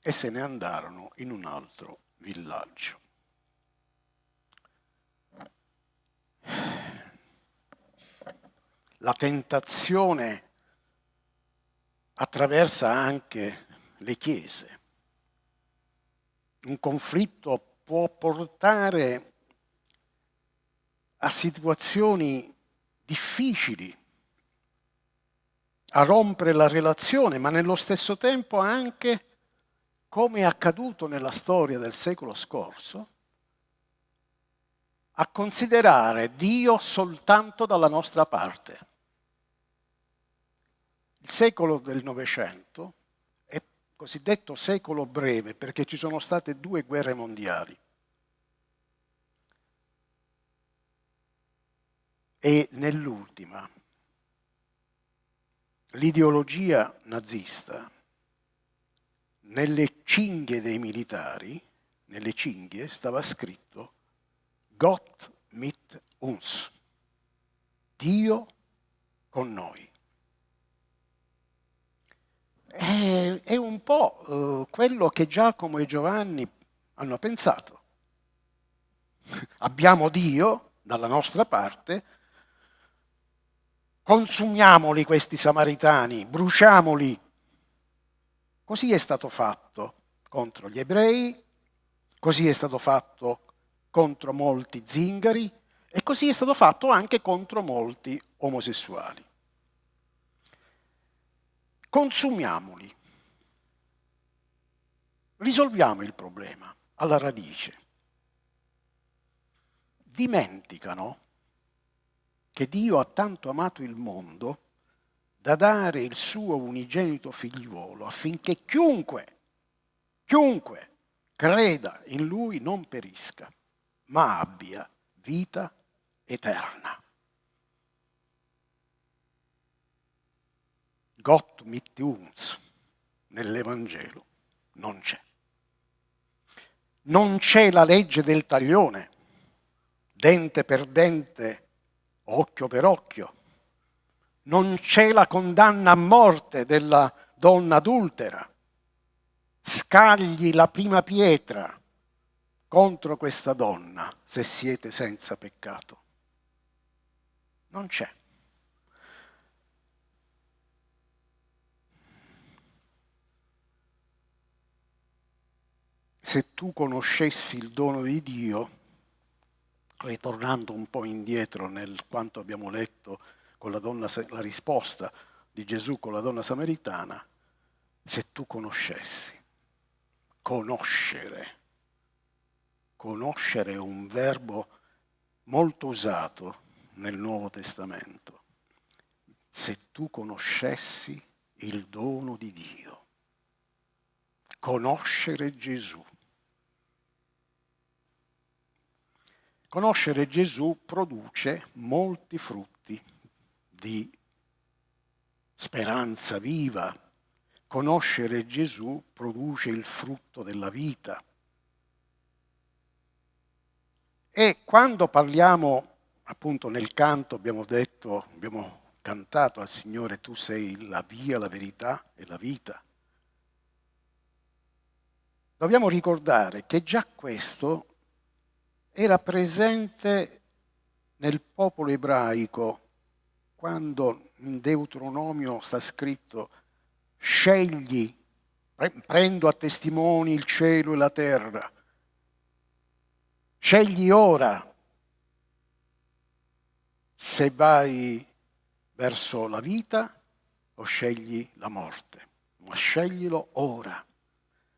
D: E se ne andarono in un altro villaggio. La tentazione attraversa anche le chiese. Un conflitto può portare a situazioni difficili, a rompere la relazione, ma nello stesso tempo anche, come è accaduto nella storia del secolo scorso, a considerare Dio soltanto dalla nostra parte. Il secolo del Novecento è cosiddetto secolo breve perché ci sono state 2 guerre mondiali. E nell'ultima, l'ideologia nazista, nelle cinghie dei militari, nelle cinghie stava scritto Gott mit uns, Dio con noi. È un po' quello che Giacomo e Giovanni hanno pensato. Abbiamo Dio dalla nostra parte, consumiamoli questi samaritani, bruciamoli. Così è stato fatto contro gli ebrei, così è stato fatto contro molti zingari e così è stato fatto anche contro molti omosessuali. Consumiamoli. Risolviamo il problema alla radice. Dimenticano che Dio ha tanto amato il mondo da dare il suo unigenito figliuolo affinché chiunque creda in lui non perisca, ma abbia vita eterna. Gott mit uns nell'Evangelo non c'è. Non c'è la legge del taglione, dente per dente, occhio per occhio. Non c'è la condanna a morte della donna adultera. Scagli la prima pietra contro questa donna se siete senza peccato. Non c'è. Se tu conoscessi il dono di Dio, ritornando un po' indietro nel quanto abbiamo letto con la risposta di Gesù con la donna samaritana, se tu conoscessi, conoscere è un verbo molto usato nel Nuovo Testamento. Se tu conoscessi il dono di Dio, conoscere Gesù. Conoscere Gesù produce molti frutti di speranza viva. Conoscere Gesù produce il frutto della vita. E quando parliamo, appunto nel canto abbiamo cantato al Signore, tu sei la via, la verità e la vita. Dobbiamo ricordare che già questo era presente nel popolo ebraico quando in Deuteronomio sta scritto scegli, prendo a testimoni il cielo e la terra, scegli ora se vai verso la vita o scegli la morte, ma sceglilo ora.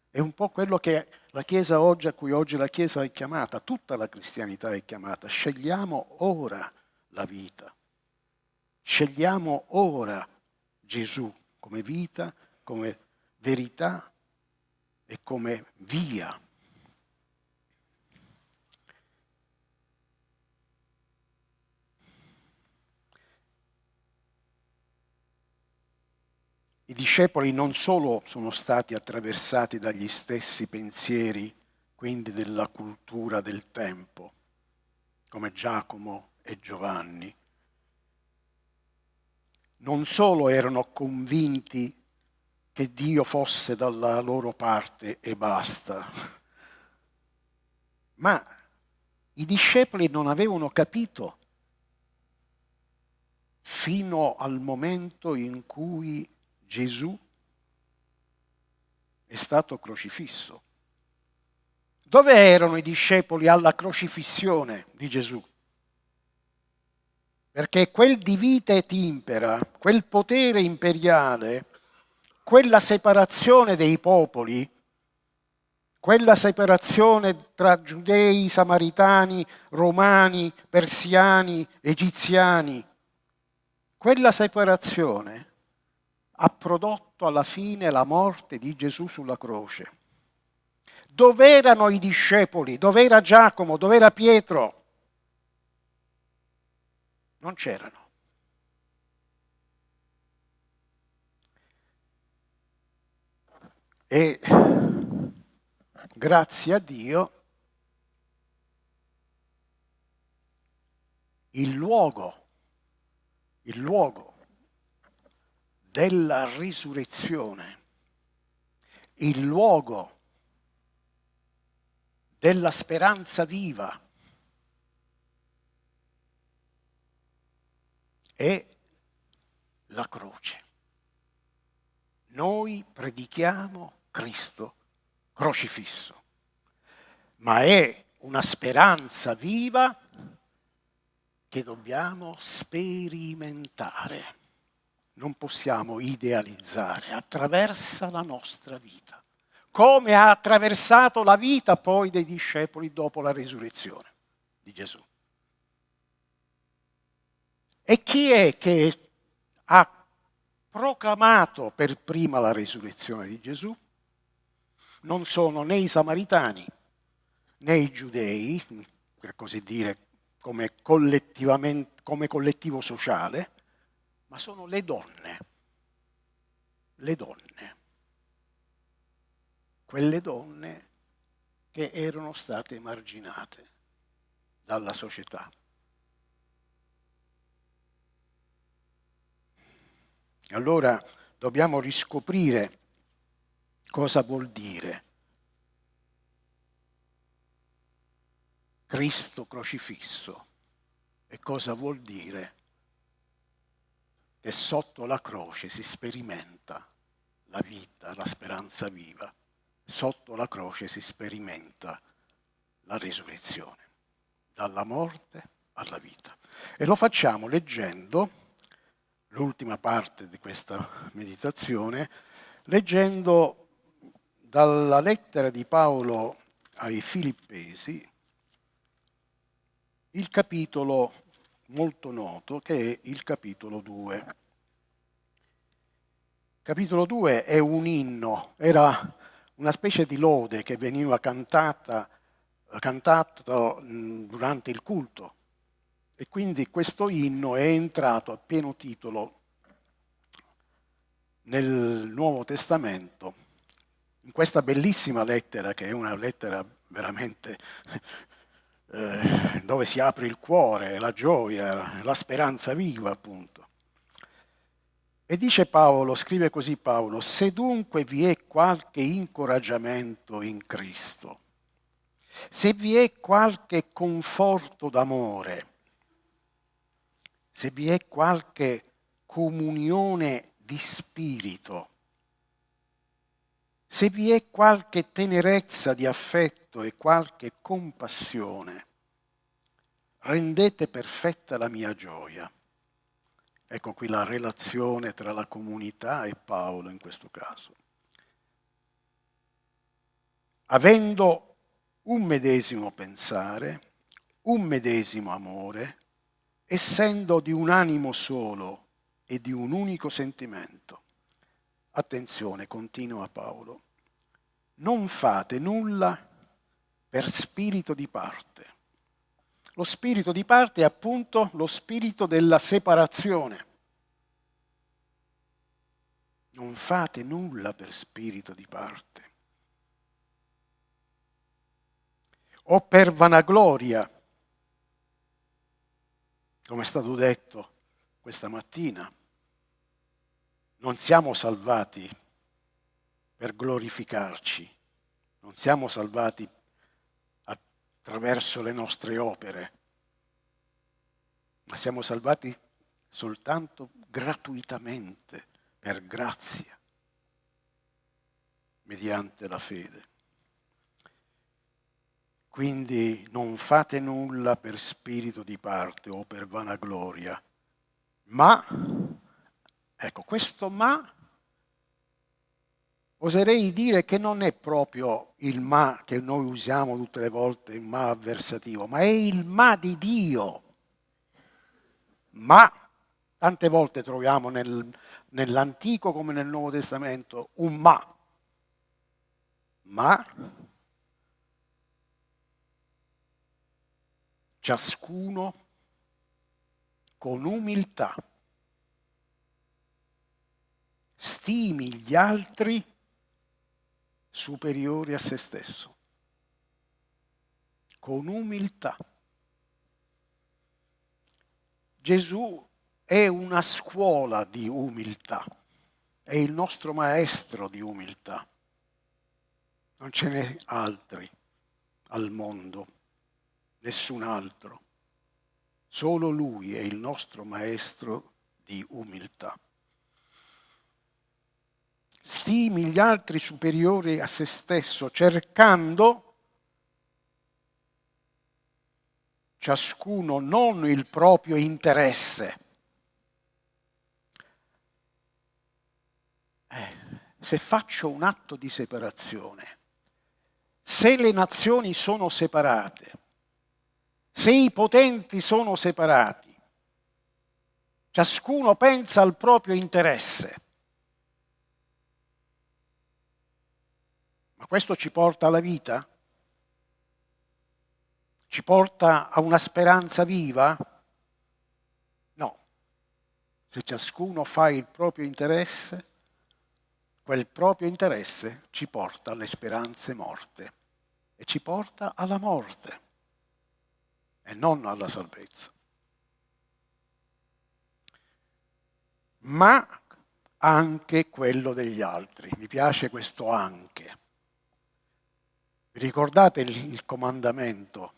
D: È un po' quello che la Chiesa oggi, a cui oggi la Chiesa è chiamata, tutta la cristianità è chiamata. Scegliamo ora la vita. Scegliamo ora Gesù come vita, come verità e come via. I discepoli non solo sono stati attraversati dagli stessi pensieri, quindi della cultura del tempo, come Giacomo e Giovanni, non solo erano convinti che Dio fosse dalla loro parte e basta, ma i discepoli non avevano capito fino al momento in cui Gesù è stato crocifisso. Dove erano i discepoli alla crocifissione di Gesù? Perché quel divide et impera, quel potere imperiale, quella separazione dei popoli, quella separazione tra giudei, samaritani, romani, persiani, egiziani, quella separazione ha prodotto alla fine la morte di Gesù sulla croce. Dove erano i discepoli? Dove era Giacomo? Dove era Pietro? Non c'erano. E grazie a Dio il luogo della risurrezione, il luogo della speranza viva è la croce. Noi predichiamo Cristo crocifisso, ma è una speranza viva che dobbiamo sperimentare. Non possiamo idealizzare, attraversa la nostra vita, come ha attraversato la vita poi dei discepoli dopo la risurrezione di Gesù. E chi è che ha proclamato per prima la risurrezione di Gesù? Non sono né i samaritani né i giudei, per così dire, come collettivo sociale, ma sono le donne, quelle donne che erano state emarginate dalla società. Allora dobbiamo riscoprire cosa vuol dire Cristo crocifisso e cosa vuol dire che sotto la croce si sperimenta la vita, la speranza viva. Sotto la croce si sperimenta la risurrezione, dalla morte alla vita. E lo facciamo leggendo l'ultima parte di questa meditazione, leggendo dalla lettera di Paolo ai Filippesi il capitolo molto noto che è il capitolo 2. Capitolo 2 è un inno, era una specie di lode che veniva cantato durante il culto. E quindi questo inno è entrato a pieno titolo nel Nuovo Testamento, in questa bellissima lettera, che è una lettera veramente dove si apre il cuore, la gioia, la speranza viva, appunto. E dice Paolo, scrive così Paolo: se dunque vi è qualche incoraggiamento in Cristo, se vi è qualche conforto d'amore, se vi è qualche comunione di spirito, se vi è qualche tenerezza di affetto e qualche compassione, rendete perfetta la mia gioia. Ecco qui la relazione tra la comunità e Paolo in questo caso. Avendo un medesimo pensare, un medesimo amore, essendo di un animo solo e di un unico sentimento. Attenzione, continua Paolo, non fate nulla per spirito di parte. Lo spirito di parte è appunto lo spirito della separazione. Non fate nulla per spirito di parte. O per vanagloria, come è stato detto questa mattina. Non siamo salvati per glorificarci, non siamo salvati attraverso le nostre opere, ma siamo salvati soltanto gratuitamente, per grazia, mediante la fede. Quindi non fate nulla per spirito di parte o per vanagloria, ma, ecco, questo ma, oserei dire che non è proprio il ma che noi usiamo tutte le volte, il ma avversativo, ma è il ma di Dio. Ma, tante volte troviamo nell'Antico come nel Nuovo Testamento un ma. Ma ciascuno con umiltà stimi gli altri superiori a se stesso. Con umiltà. Gesù è una scuola di umiltà, è il nostro maestro di umiltà. Non ce n'è altri al mondo, nessun altro. Solo Lui è il nostro maestro di umiltà. Stimi gli altri superiori a se stesso, cercando ciascuno non il proprio interesse. Se faccio un atto di separazione, se le nazioni sono separate, se i potenti sono separati, ciascuno pensa al proprio interesse. Ma questo ci porta alla vita? Ci porta a una speranza viva? No. Se ciascuno fa il proprio interesse, quel proprio interesse ci porta alle speranze morte e ci porta alla morte e non alla salvezza. Ma anche quello degli altri. Mi piace questo anche. Vi ricordate il comandamento?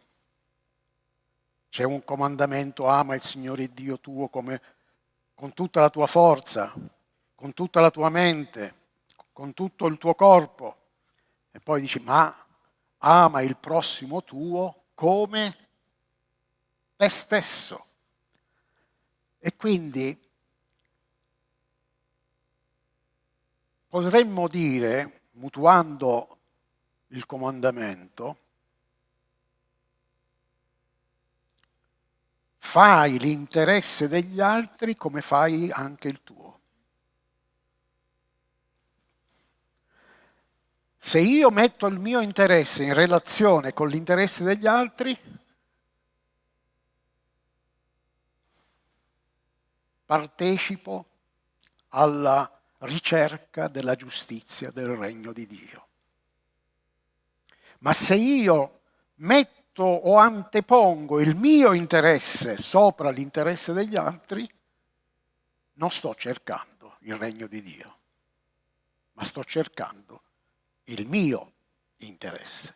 D: C'è un comandamento: ama il Signore Dio tuo come con tutta la tua forza, con tutta la tua mente, con tutto il tuo corpo. E poi dici: ma ama il prossimo tuo come te stesso. E quindi potremmo dire, mutuando il comandamento, fai l'interesse degli altri come fai anche il tuo. Se io metto il mio interesse in relazione con l'interesse degli altri, partecipo alla ricerca della giustizia del regno di Dio. Ma se io metto o antepongo il mio interesse sopra l'interesse degli altri, non sto cercando il regno di Dio, ma sto cercando il mio interesse.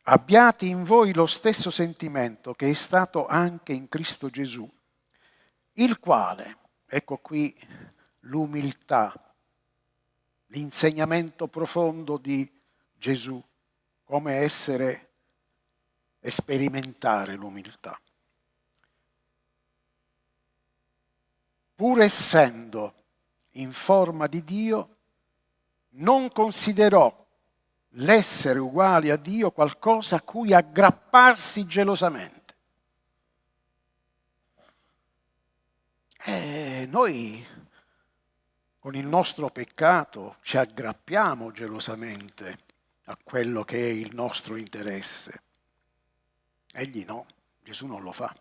D: abbiate in voi lo stesso sentimento che è stato anche in Cristo Gesù, il quale, ecco qui l'umiltà, l'insegnamento profondo di Gesù, come essere e sperimentare l'umiltà. Pur essendo in forma di Dio, non considerò l'essere uguali a Dio qualcosa a cui aggrapparsi gelosamente. Noi con il nostro peccato ci aggrappiamo gelosamente a quello che è il nostro interesse. Egli no, Gesù non lo fa.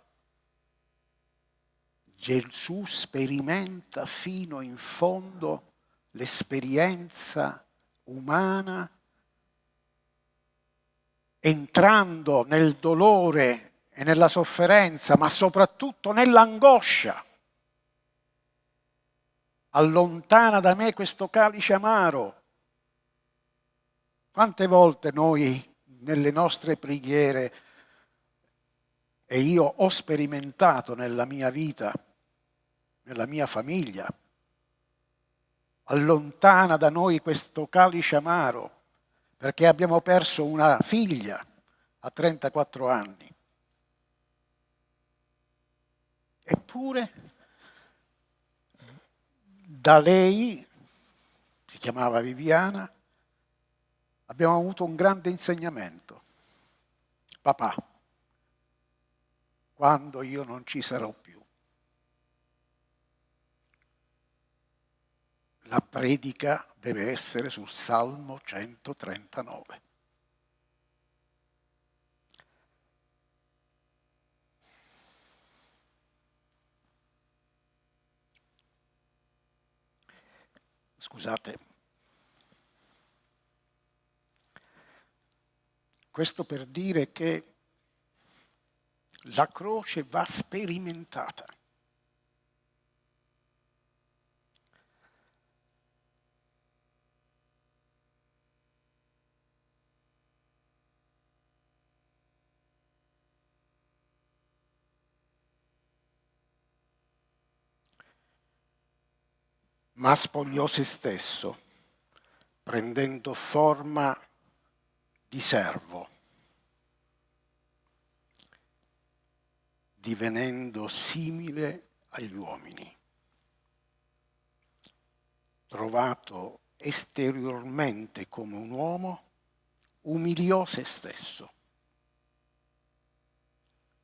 D: Gesù sperimenta fino in fondo l'esperienza umana, entrando nel dolore e nella sofferenza, ma soprattutto nell'angoscia. Allontana da me questo calice amaro. Quante volte noi nelle nostre preghiere, e io ho sperimentato nella mia vita, nella mia famiglia, allontana da noi questo calice amaro, perché abbiamo perso una figlia a 34 anni. Eppure da lei, si chiamava Viviana, abbiamo avuto un grande insegnamento. Papà, quando io non ci sarò più, la predica deve essere sul Salmo 139. Scusate, questo per dire che la croce va sperimentata. Ma spogliò se stesso, prendendo forma di servo, divenendo simile agli uomini. Trovato esteriormente come un uomo, umiliò se stesso,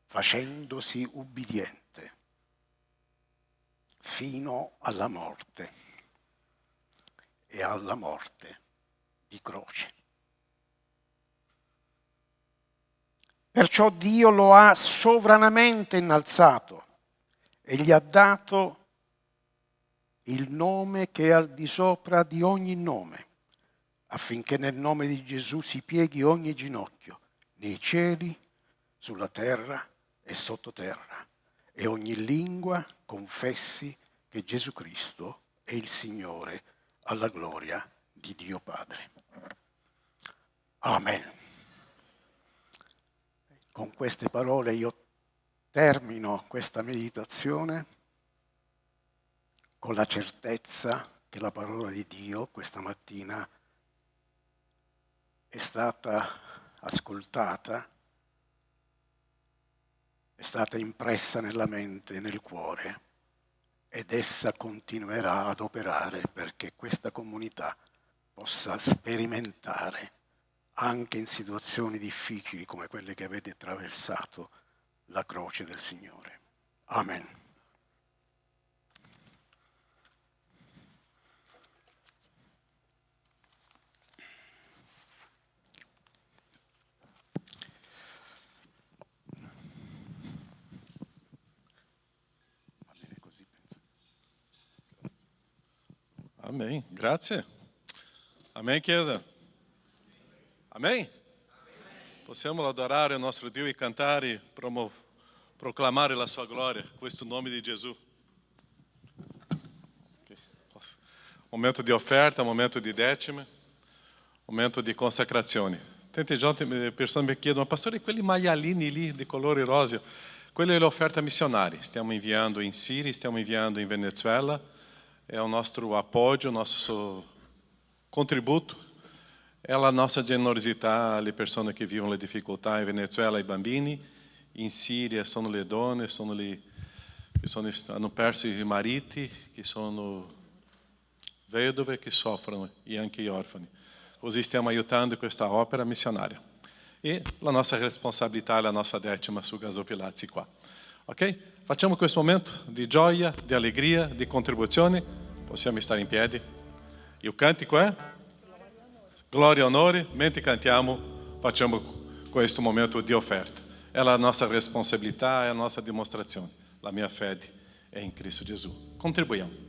D: facendosi ubbidiente fino alla morte e alla morte di croce. Perciò Dio lo ha sovranamente innalzato e gli ha dato il nome che è al di sopra di ogni nome, affinché nel nome di Gesù si pieghi ogni ginocchio, nei cieli, sulla terra e sottoterra, e ogni lingua confessi che Gesù Cristo è il Signore, alla gloria di Dio Padre. Amen. Con queste parole io termino questa meditazione con la certezza che la parola di Dio questa mattina è stata ascoltata, è stata impressa nella mente e nel cuore, ed essa continuerà ad operare perché questa comunità possa sperimentare, anche in situazioni difficili come quelle che avete attraversato, la croce del Signore. Amen.
A: Amen. Grazie. Amen, Chiesa. Amém? Possiamo adorare il nostro Dio e cantare, proclamare la sua gloria, questo nome di Gesù. Momento di offerta, momento di decima, momento di consacrazione. Tante persone mi chiedono, pastore, quelli maialini lì di colore roseo, quella è l'offerta missionaria. Stiamo inviando in Siria, stiamo inviando in Venezuela, è il nostro appoggio, il nostro contributo, è la nostra generosità alle persone che vivono le difficoltà in Venezuela, ai bambini, in Siria sono le donne, sono le che hanno perso i mariti, che sono vedove, che soffrono, e anche gli orfani. Così stiamo aiutando questa opera missionaria. E la nostra responsabilità è la nostra 10ª su Gasofilazzi qua. Ok? Facciamo questo momento di gioia, di allegria, di contribuzione. Possiamo stare in piedi. E il cantico è? Gloria e onore. Mentre cantiamo, facciamo questo momento di offerta. È la nostra responsabilità, è la nostra dimostrazione. La mia fede è in Cristo Gesù. Contribuiamo.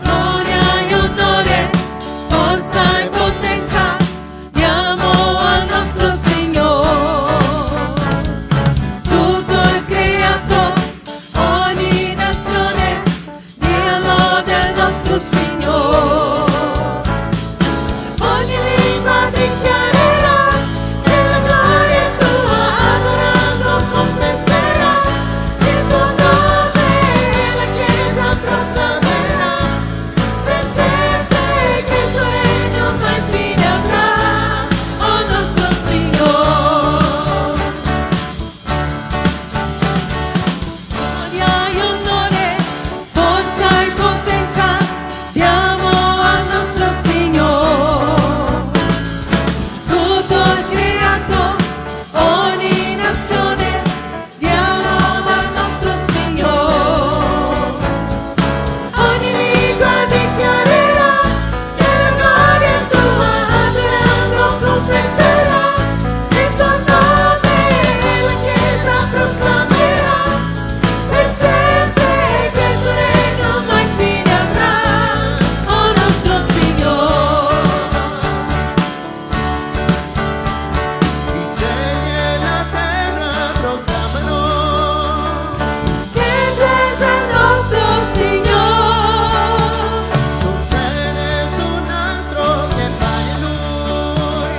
C: Gloria e onore, forza e potenza, diamo al nostro Signore. Tutto il creato, ogni nazione, dia lode al nostro Signore. Ogni lingua dichiarerà che la gloria è tua, adorando confesserà il suo nome e la Chiesa proclamerà per sempre che il tuo regno mai fine avrà, o nostro Signore. Gloria e onore, forza e potenza, diamo al nostro Signore. Tutto il creato, ogni nazione, diamo al nostro Signore. Ogni lingua dichiarerà che la gloria è tua, adorando confesserà il suo nome e la Chiesa proclamerà per sempre che il tuo regno mai fine avrà, o nostro Signore.
E: I cieli e la terra proclamano
C: Che Gesù è il nostro Signore.
E: non c'è nessun altro che pari a Lui.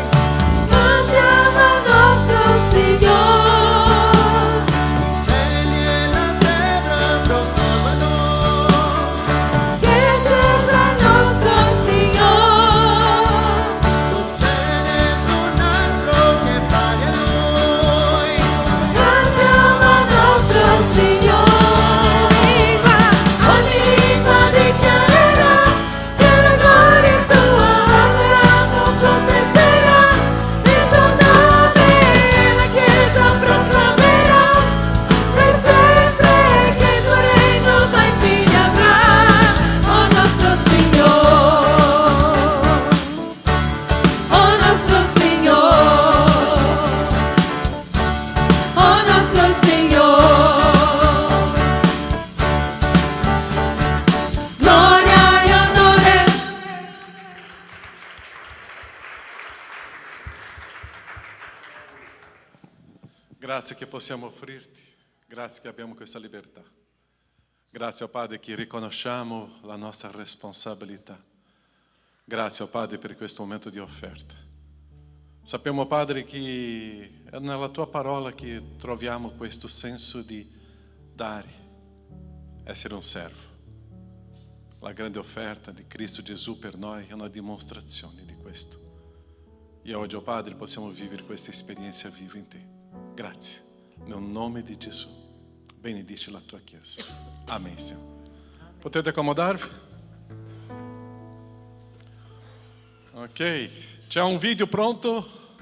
C: Cantiamo al nostro Signore.
E: I cieli e la terra proclamano
C: Che Gesù è il nostro Signore.
E: non c'è nessun altro che pari a Lui.
C: Cantiamo al nostro Signore. Ogni lingua dichiarerà che la gloria è tua, adorando confesserà il tuo nome e la Chiesa proclamerà per sempre che il tuo regno mai fine avrà, o nostro Signore. O nostro Signore. O nostro Signore. Gloria e onore.
A: Grazie che possiamo offrirti, grazie che abbiamo questa libertà. Grazie, Padre, che riconosciamo la nostra responsabilità. Grazie, Padre, per questo momento di offerta. Sappiamo, Padre, che è nella tua parola che troviamo questo senso di dare, essere un servo. La grande offerta di Cristo Gesù per noi è una dimostrazione di questo. E oggi, oh Padre, possiamo vivere questa esperienza viva in te. Grazie. Nel nome di Gesù. Benedici la tua Chiesa. Amen, Signore. Potete accomodarvi? Ok. C'è un video pronto?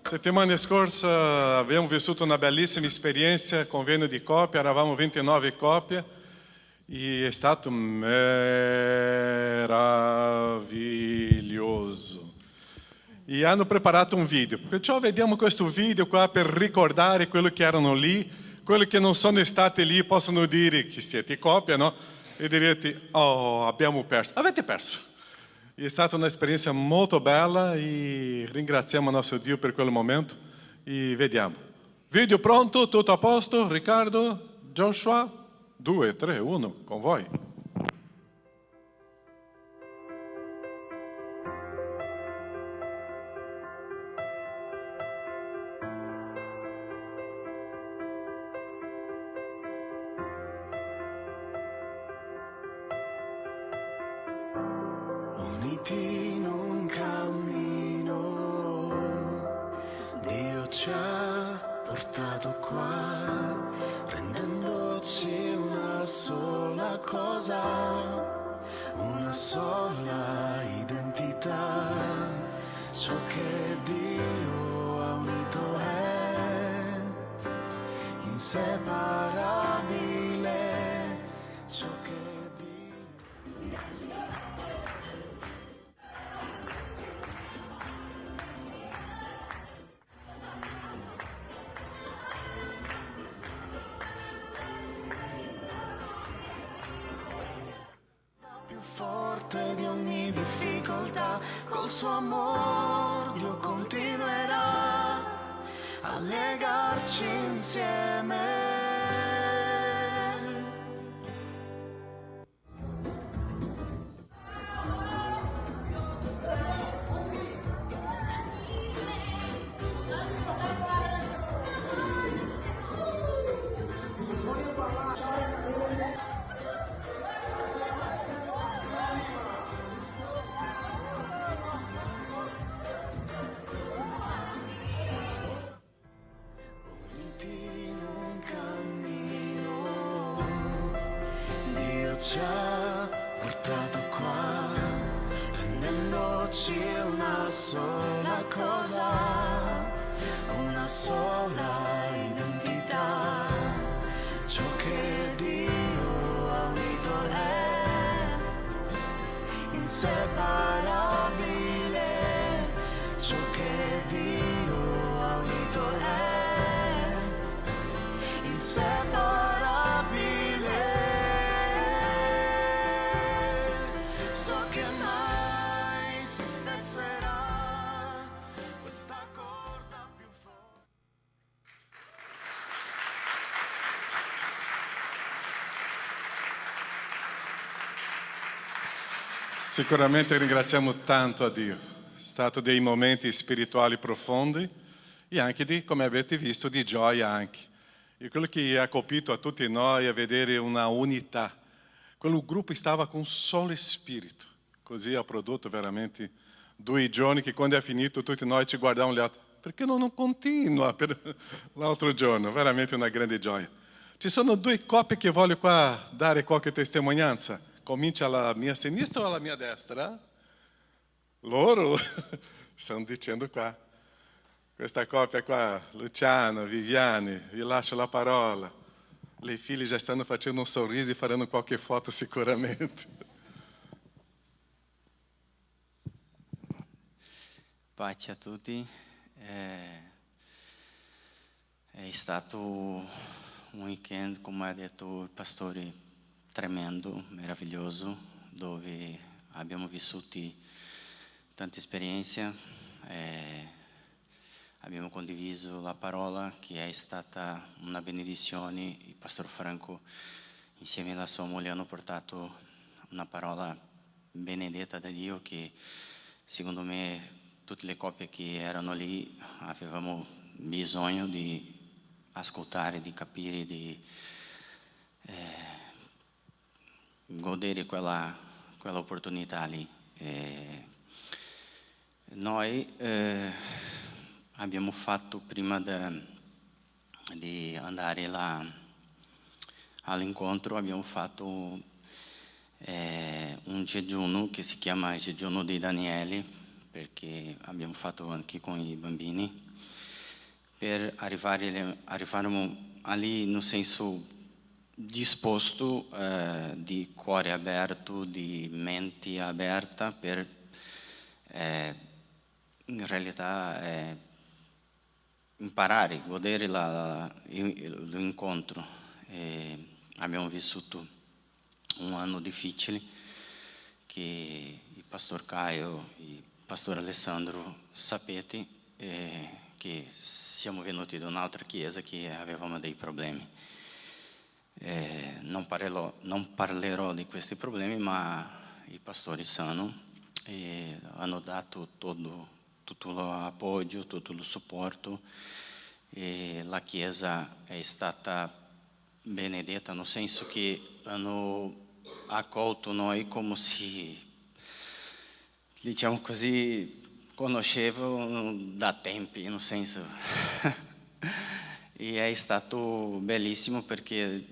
A: Settimana scorsa abbiamo vissuto una bellissima esperienza, convegno di coppia, eravamo 29 coppie e è stato meraviglioso. E hanno preparato un video, perciò vediamo questo video qua per ricordare quello che erano lì, quelli che non sono stati lì possono dire che siete coppia, no? e direte, oh, abbiamo perso. Avete perso. È stata un'esperienza molto bella e ringraziamo il nostro Dio per quel momento e vediamo. Video pronto, tutto a posto, Riccardo, Joshua, 2, 3, 1, con voi.
E: Uniti in un cammino, Dio ci ha portato qua, rendendoci una sola cosa, una sola identità. Ciò che Dio ha unito è inseparabile. Ciò che forte di ogni difficoltà, col suo amor Dio continuerà a legarci insieme. Ci ha portato qua, rendendoci una sola cosa, una sola identità. Ciò che Dio ha unito è inseparabile. Ciò che Dio ha unito è inseparabile.
A: Sicuramente ringraziamo tanto a Dio. È stato dei momenti spirituali profondi e anche di, come avete visto, di gioia anche. E quello che ha colpito a tutti noi è vedere una unità. Quel gruppo stava con un solo spirito. Così ha prodotto veramente 2 giorni che quando è finito tutti noi ci guardavamo gli altri. Perché non continua per l'altro giorno? Veramente una grande gioia. Ci sono 2 coppie che voglio qua dare qualche testimonianza. Comincia alla mia sinistra o alla mia destra? Loro stanno dicendo qua. Questa coppia qua, Luciano, Viviane, vi lascio la parola. Le figlie già stanno facendo un sorriso e faranno qualche foto sicuramente.
F: Pace a tutti. È stato un weekend, come ha detto il pastore, tremendo, meraviglioso, dove abbiamo vissuto tante esperienze, abbiamo condiviso la parola che è stata una benedizione. Il Pastor Franco insieme alla sua moglie hanno portato una parola benedetta da Dio che secondo me tutte le coppie che erano lì avevamo bisogno di ascoltare, di capire, di godere quella opportunità lì. Noi abbiamo fatto, prima di andare là all'incontro, abbiamo fatto un digiuno che si chiama il digiuno di Daniele, perché abbiamo fatto anche con i bambini, per arrivare lì nel senso disposto, di cuore aperto, di mente aperta, per in realtà imparare, godere l'incontro. Abbiamo vissuto un anno difficile che il pastor Caio e il pastor Alessandro sapete che siamo venuti da un'altra chiesa che avevamo dei problemi. Non parlerò di questi problemi, ma i pastori sanno e hanno dato tutto l'appoggio, tutto il supporto e la chiesa è stata benedetta, nel senso che hanno accolto noi come se, diciamo così, conoscevano da tempi, nel senso. E è stato bellissimo perché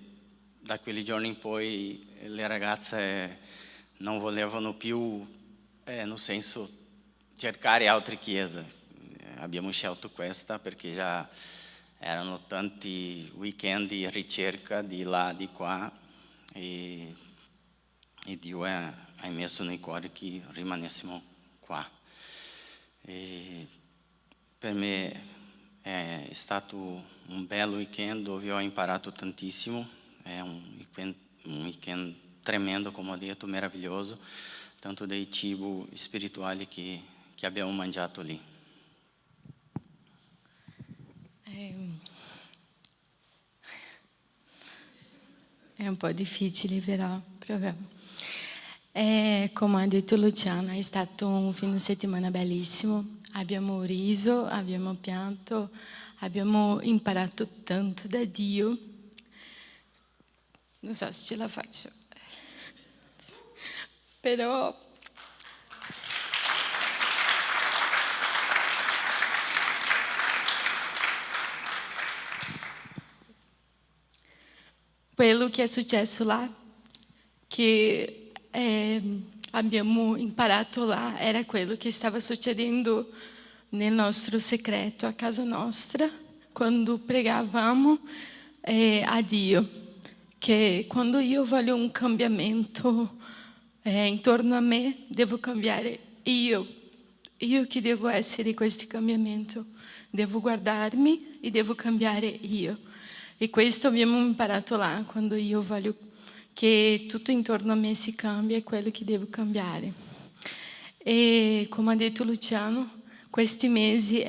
F: da quei giorni in poi le ragazze non volevano più, nel senso, cercare altre chiese. Abbiamo scelto questa perché già erano tanti weekend di ricerca di là, di qua, e Dio ha messo nei cuori che rimanessimo qua. E per me è stato un bel weekend dove ho imparato tantissimo, è un weekend tremendo, come ho detto, meraviglioso, tanto dei cibo spirituali che abbiamo mangiato lì.
G: È un po' difficile, però proviamo. Come ha detto Luciano, è stato un fine settimana bellissimo. Abbiamo riso, abbiamo pianto, abbiamo imparato tanto da Dio. Non so se ce la faccio. Però quello che è successo là, che abbiamo imparato là, era quello che stava succedendo nel nostro segreto a casa nostra, quando pregavamo a Dio, che quando io voglio un cambiamento intorno a me, devo cambiare io che devo essere questo cambiamento, devo guardarmi e devo cambiare io. E questo abbiamo imparato là, quando io voglio che tutto intorno a me si cambia, è quello che devo cambiare. E come ha detto Luciano, questi mesi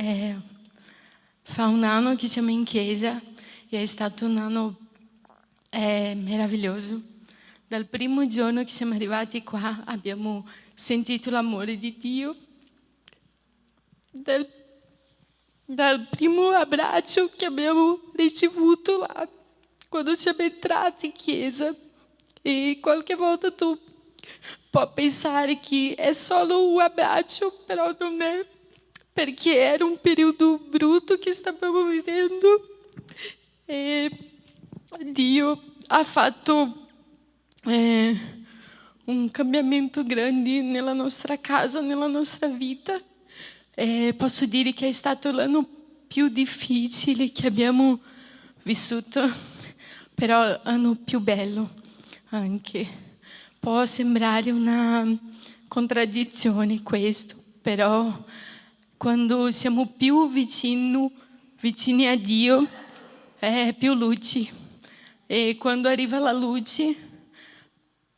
G: fa un anno che siamo in chiesa e è stato un anno meraviglioso. Dal primo giorno che siamo arrivati qua abbiamo sentito l'amore di Dio. Dal primo abbraccio che abbiamo ricevuto là, quando siamo entrati in chiesa, e qualche volta tu puoi pensare che è solo un abbraccio, però non è, perché era un periodo brutto che stavamo vivendo e Dio ha fatto un cambiamento grande nella nostra casa, nella nostra vita. Posso dire che è stato l'anno più difficile che abbiamo vissuto, però l'anno più bello anche. Può sembrare una contraddizione questo, però quando siamo più vicini a Dio è più luce, e quando arriva la luce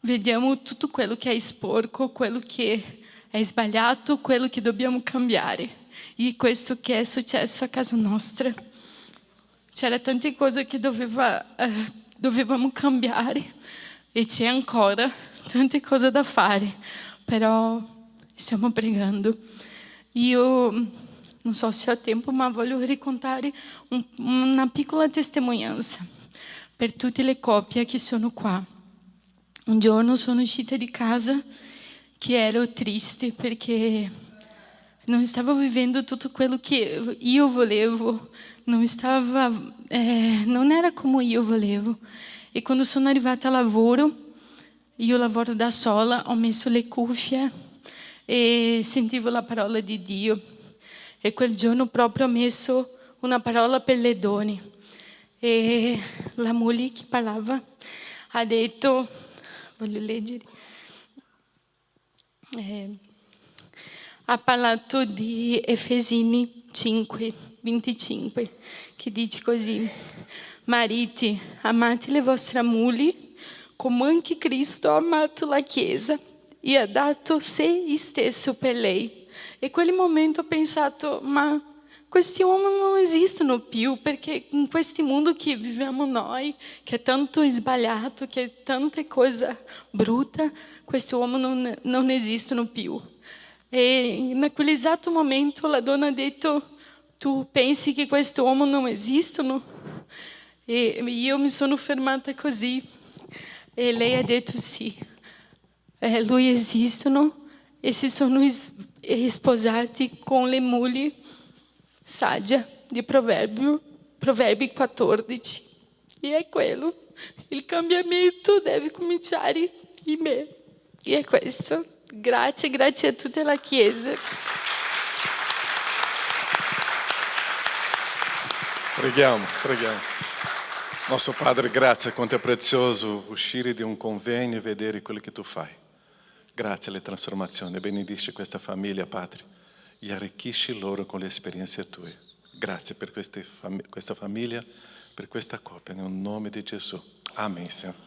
G: vediamo tutto quello che è sporco, quello che è sbagliato, quello che dobbiamo cambiare. E questo che è successo a casa nostra. C'era tante cose che dovevamo cambiare e c'è ancora tante cose da fare, però stiamo pregando. Io non so se ho tempo, ma voglio raccontare una piccola testimonianza per tutte le coppie che sono qua. Un giorno sono uscita di casa che ero triste perché non stavo vivendo tutto quello che io volevo, non era come io volevo. E quando sono arrivata al lavoro, io lavoro da sola, ho messo le cuffie e sentivo la parola di Dio. E quel giorno proprio ho messo una parola per le donne. E la moglie che parlava ha detto, voglio leggere, ha parlato di Efesini 5:25, che dice così: mariti, amate le vostre mogli come anche Cristo ha amato la Chiesa e ha dato se stesso per lei. E quel momento ho pensato, ma questi uomini non esistono più, perché in questo mondo che viviamo noi, che è tanto sbagliato, che è tante cose brutte, questi uomini non esistono più. E in quell'esatto momento la donna ha detto, tu pensi che questi uomini non esistono? E io mi sono fermata così. E lei ha detto sì, lui esistono e si sono sposati con le mogli sagge di Proverbi 14. E è quello, il cambiamento deve cominciare in me. E è questo. Grazie a tutta la Chiesa.
A: Preghiamo. Nostro Padre, grazie, quanto è prezioso uscire di un convegno e vedere quello che tu fai. Grazie alle trasformazioni, benedici questa famiglia, Padre, e arricchisci loro con le esperienze tue. Grazie per questa famiglia, per questa coppia, nel nome di Gesù. Amen, Signore.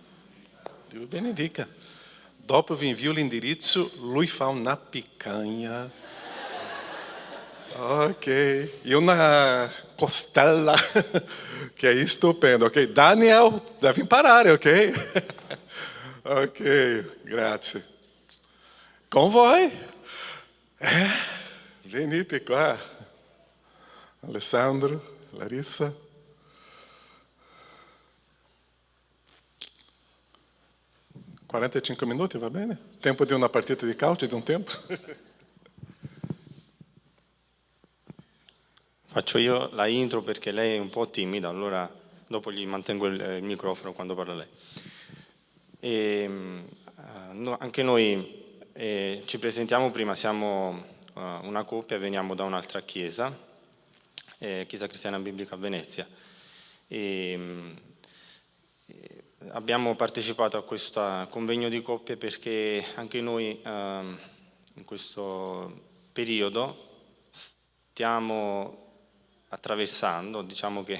A: Dio benedica. Dopo vi invio l'indirizzo, lui fa una picanha. Ok, e una costella che è stupendo. Ok, Daniel, deve imparare, ok? Ok, grazie. Con voi? Venite qua. Alessandro, Larissa. «45 minuti, va bene? Tempo di una partita di calcio, di un tempo?»
H: Faccio io la intro perché lei è un po' timida, allora dopo gli mantengo il microfono quando parla lei. Anche noi ci presentiamo prima, siamo una coppia, veniamo da un'altra chiesa, Chiesa Cristiana Biblica a Venezia. Abbiamo partecipato a questo convegno di coppie perché anche noi in questo periodo stiamo attraversando, diciamo che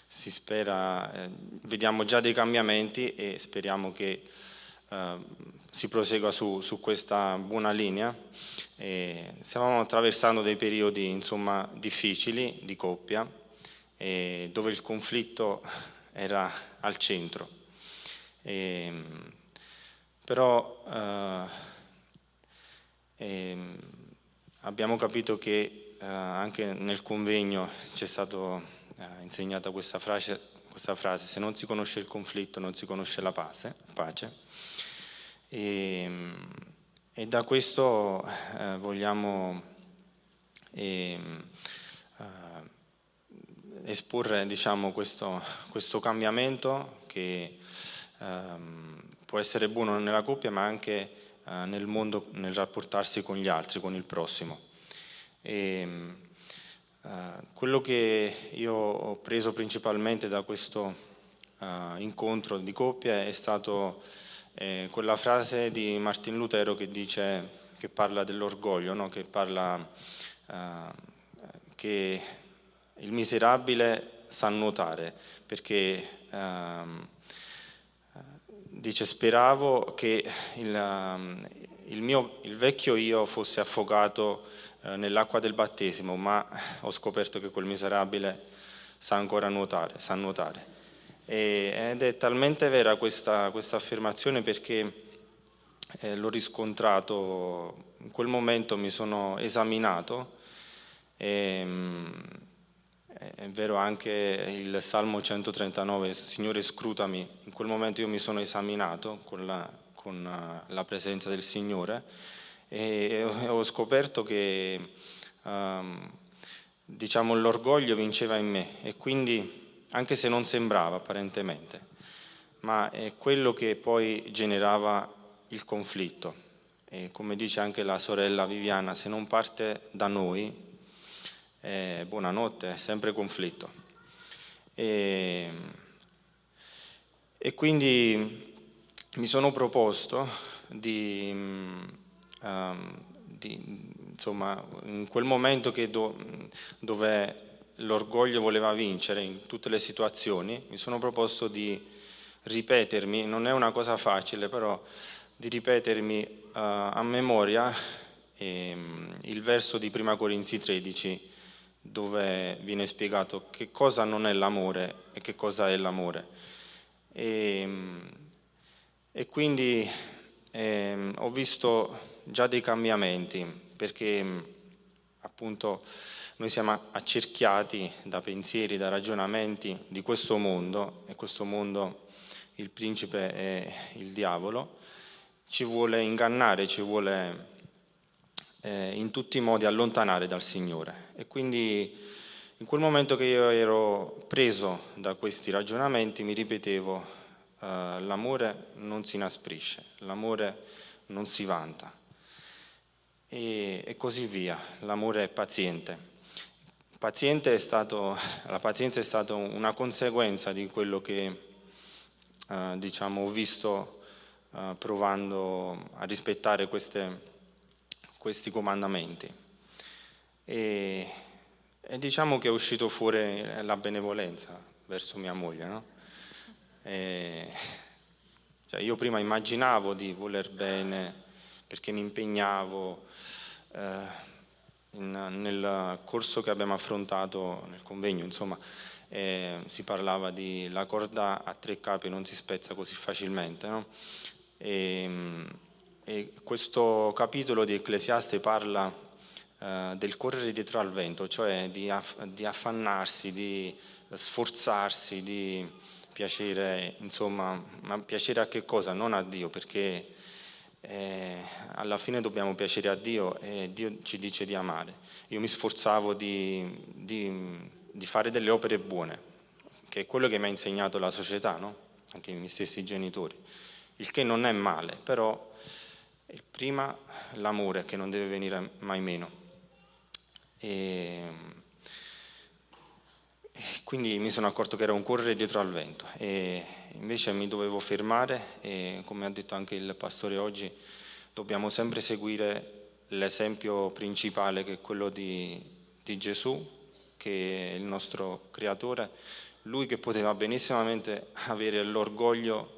H: si spera, vediamo già dei cambiamenti e speriamo che si prosegua su questa buona linea. Stiamo attraversando dei periodi insomma difficili di coppia, dove il conflitto era al centro. Però abbiamo capito che anche nel convegno ci è stata insegnata questa frase: se non si conosce il conflitto non si conosce la pace. E da questo vogliamo esporre, diciamo, questo cambiamento che può essere buono nella coppia ma anche nel mondo, nel rapportarsi con gli altri, con il prossimo. Quello che io ho preso principalmente da questo incontro di coppia è stato quella frase di Martin Lutero che parla dell'orgoglio, no? Che parla che il miserabile sa nuotare, perché dice: speravo che il vecchio io fosse affogato nell'acqua del battesimo, ma ho scoperto che quel miserabile sa ancora nuotare, sa nuotare. Ed è talmente vera questa affermazione, perché l'ho riscontrato in quel momento, mi sono esaminato. È vero anche il Salmo 139, Signore scrutami. In quel momento io mi sono esaminato con la presenza del Signore e ho scoperto che diciamo l'orgoglio vinceva in me, e quindi, anche se non sembrava apparentemente, ma è quello che poi generava il conflitto. E come dice anche la sorella Viviana, se non parte da noi, buonanotte, è sempre conflitto. E quindi mi sono proposto insomma, in quel momento dove l'orgoglio voleva vincere in tutte le situazioni, mi sono proposto di ripetermi, non è una cosa facile, però di ripetermi a memoria il verso di Prima Corinzi 13, dove viene spiegato che cosa non è l'amore e che cosa è l'amore. E quindi ho visto già dei cambiamenti, perché appunto noi siamo accerchiati da pensieri, da ragionamenti di questo mondo, e questo mondo, il principe è il diavolo, ci vuole ingannare, ci vuole in tutti i modi allontanare dal Signore. E quindi in quel momento che io ero preso da questi ragionamenti mi ripetevo: l'amore non si inasprisce, l'amore non si vanta, e così via. L'amore è paziente. La pazienza è stata una conseguenza di quello che ho visto provando a rispettare questi comandamenti, e diciamo che è uscito fuori la benevolenza verso mia moglie, no? Cioè io prima immaginavo di voler bene perché mi impegnavo nel corso che abbiamo affrontato nel convegno, insomma, si parlava di la corda a 3 capi non si spezza così facilmente, no? E questo capitolo di Ecclesiaste parla del correre dietro al vento, cioè di affannarsi, di sforzarsi, di piacere, insomma, ma piacere a che cosa? Non a Dio, perché alla fine dobbiamo piacere a Dio e Dio ci dice di amare. Io mi sforzavo di fare delle opere buone, che è quello che mi ha insegnato la società, no? Anche i miei stessi genitori, il che non è male, però prima l'amore che non deve venire mai meno. E quindi mi sono accorto che era un correre dietro al vento, e invece mi dovevo fermare, e come ha detto anche il pastore oggi, dobbiamo sempre seguire l'esempio principale, che è quello di Gesù, che è il nostro creatore, lui che poteva benissimamente avere l'orgoglio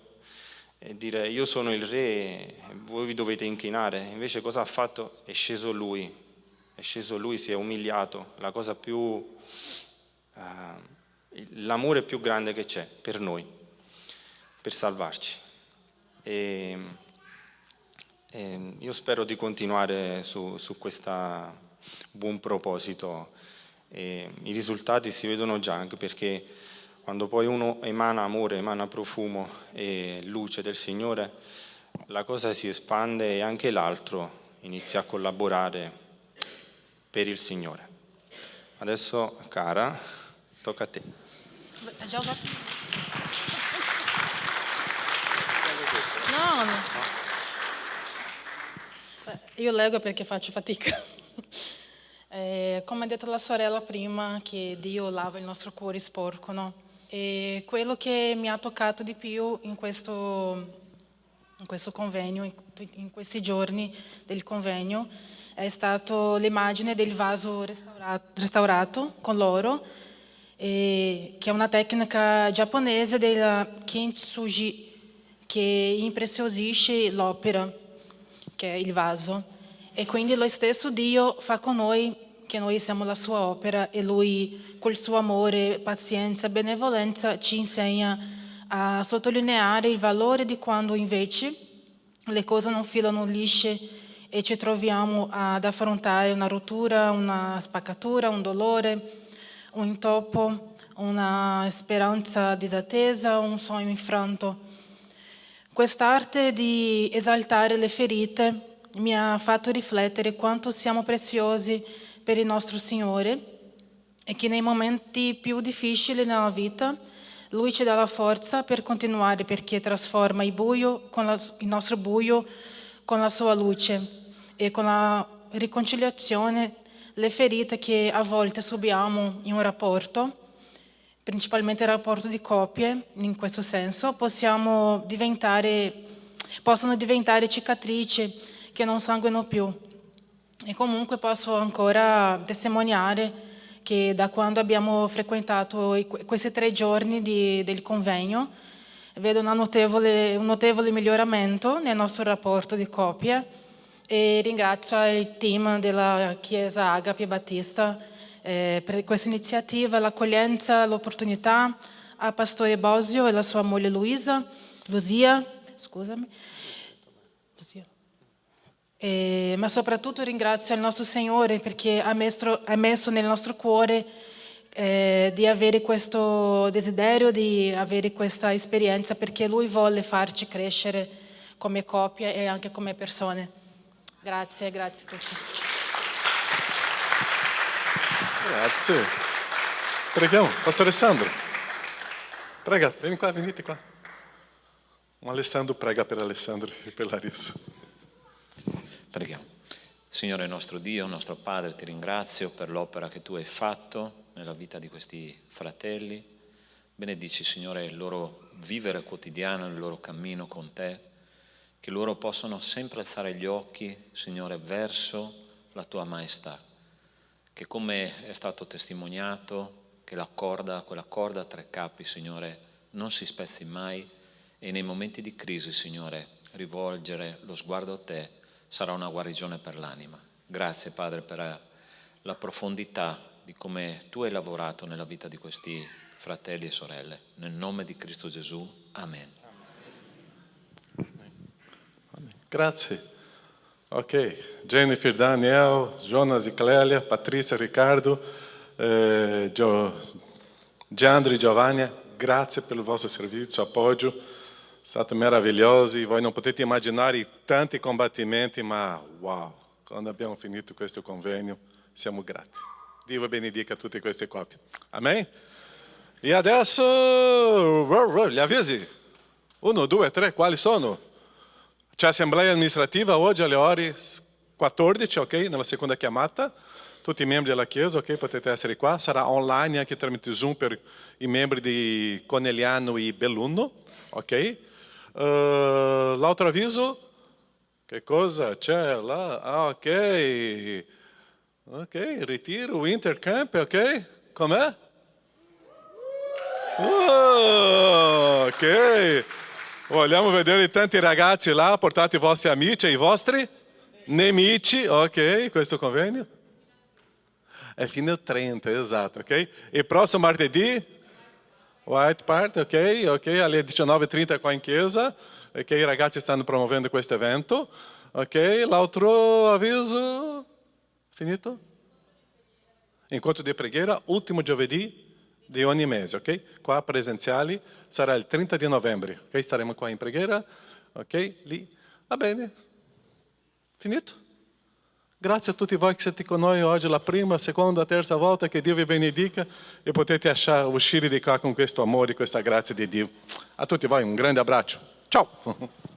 H: e dire io sono il re, voi vi dovete inchinare. Invece cosa ha fatto? È sceso lui, si è umiliato, la cosa più l'amore più grande che c'è per noi, per salvarci. E io spero di continuare su questo buon proposito, e i risultati si vedono già, anche perché quando poi uno emana amore, emana profumo e luce del Signore, la cosa si espande e anche l'altro inizia a collaborare per il Signore. Adesso, cara, tocca a te.
I: Già usato? No. Io leggo perché faccio fatica. Come ha detto la sorella prima, che Dio lava il nostro cuore sporco, no? E quello che mi ha toccato di più in questo convegno, in questi giorni del convegno, è stato l'immagine del vaso restaurato con l'oro, che è una tecnica giapponese del kintsugi, che impreziosisce l'opera, che è il vaso. E quindi lo stesso Dio fa con noi, che noi siamo la sua opera, e Lui, col suo amore, pazienza e benevolenza, ci insegna a sottolineare il valore di quando invece le cose non filano lisce e ci troviamo ad affrontare una rottura, una spaccatura, un dolore, un intoppo, una speranza disattesa, un sogno infranto. Quest'arte di esaltare le ferite mi ha fatto riflettere quanto siamo preziosi per il nostro Signore, e che nei momenti più difficili nella vita Lui ci dà la forza per continuare, perché trasforma il nostro buio con la sua luce, e con la riconciliazione le ferite che a volte subiamo in un rapporto, principalmente il rapporto di coppie, in questo senso, possono diventare cicatrici che non sanguino più. E comunque posso ancora testimoniare che da quando abbiamo frequentato questi 3 giorni del convegno, vedo un notevole miglioramento nel nostro rapporto di coppia e ringrazio il team della Chiesa Agape Battista per questa iniziativa, l'accoglienza, l'opportunità, a Pastore Bosio e la sua moglie Lucia. Ma soprattutto ringrazio il nostro Signore perché ha messo nel nostro cuore di avere questo desiderio, di avere questa esperienza, perché Lui vuole farci crescere come coppia e anche come persone. Grazie a tutti.
A: Grazie. Preghiamo, Pastore Alessandro. Prega, vieni qua, venite qua. Alessandro prega per Alessandro e per Larissa.
J: Preghiamo. Signore nostro Dio, nostro Padre, ti ringrazio per l'opera che tu hai fatto nella vita di questi fratelli. Benedici, Signore, il loro vivere quotidiano, il loro cammino con te, che loro possano sempre alzare gli occhi, Signore, verso la tua maestà, che come è stato testimoniato, che quella corda a 3 capi, Signore, non si spezzi mai e nei momenti di crisi, Signore, rivolgere lo sguardo a te sarà una guarigione per l'anima. Grazie, Padre, per la profondità di come tu hai lavorato nella vita di questi fratelli e sorelle. Nel nome di Cristo Gesù. Amen.
A: Grazie. Ok, Jennifer, Daniel, Jonas e Clélia, Patrícia, Riccardo, Giandro e Giovanni, grazie per il vostro servizio, appoggio. State meravigliosi, voi non potete immaginare tanti combattimenti, ma wow, quando abbiamo finito questo convegno siamo grati. Dio benedica tutte queste coppie. Amen? E adesso, gli avvisi. 1, 2, 3, quali sono? C'è assembleia amministrativa oggi alle ore 14, ok? Nella seconda chiamata. Tutti i membri della Chiesa, ok? Potete essere qua. Sarà online anche tramite Zoom per i membri di Conegliano e Belluno, ok? L'altro avviso? Che cosa c'è là? Ah, ok. Ok, ritiro, Wintercamp, ok? Com'è? Ok. Vogliamo vedere tanti ragazzi là, portate i vostri amici e i vostri nemici, ok? Questo convegno? È fino al 30, esatto, ok? E prossimo martedì? White Part, ok, alle 19h30 qua in chiesa, ok, i ragazzi stanno promuovendo questo evento, ok, l'altro avviso, finito? Incontro di preghiera, ultimo giovedì di ogni mese, ok? Qua presenziali, sarà il 30 di novembre, ok? Staremo qua in preghiera, ok? Lì, va bene, finito? Grazie a tutti voi che siete con noi oggi, la prima, seconda, terza volta, che Dio vi benedica e potete uscire di qua con questo amore e questa grazia di Dio. A tutti voi un grande abbraccio. Ciao!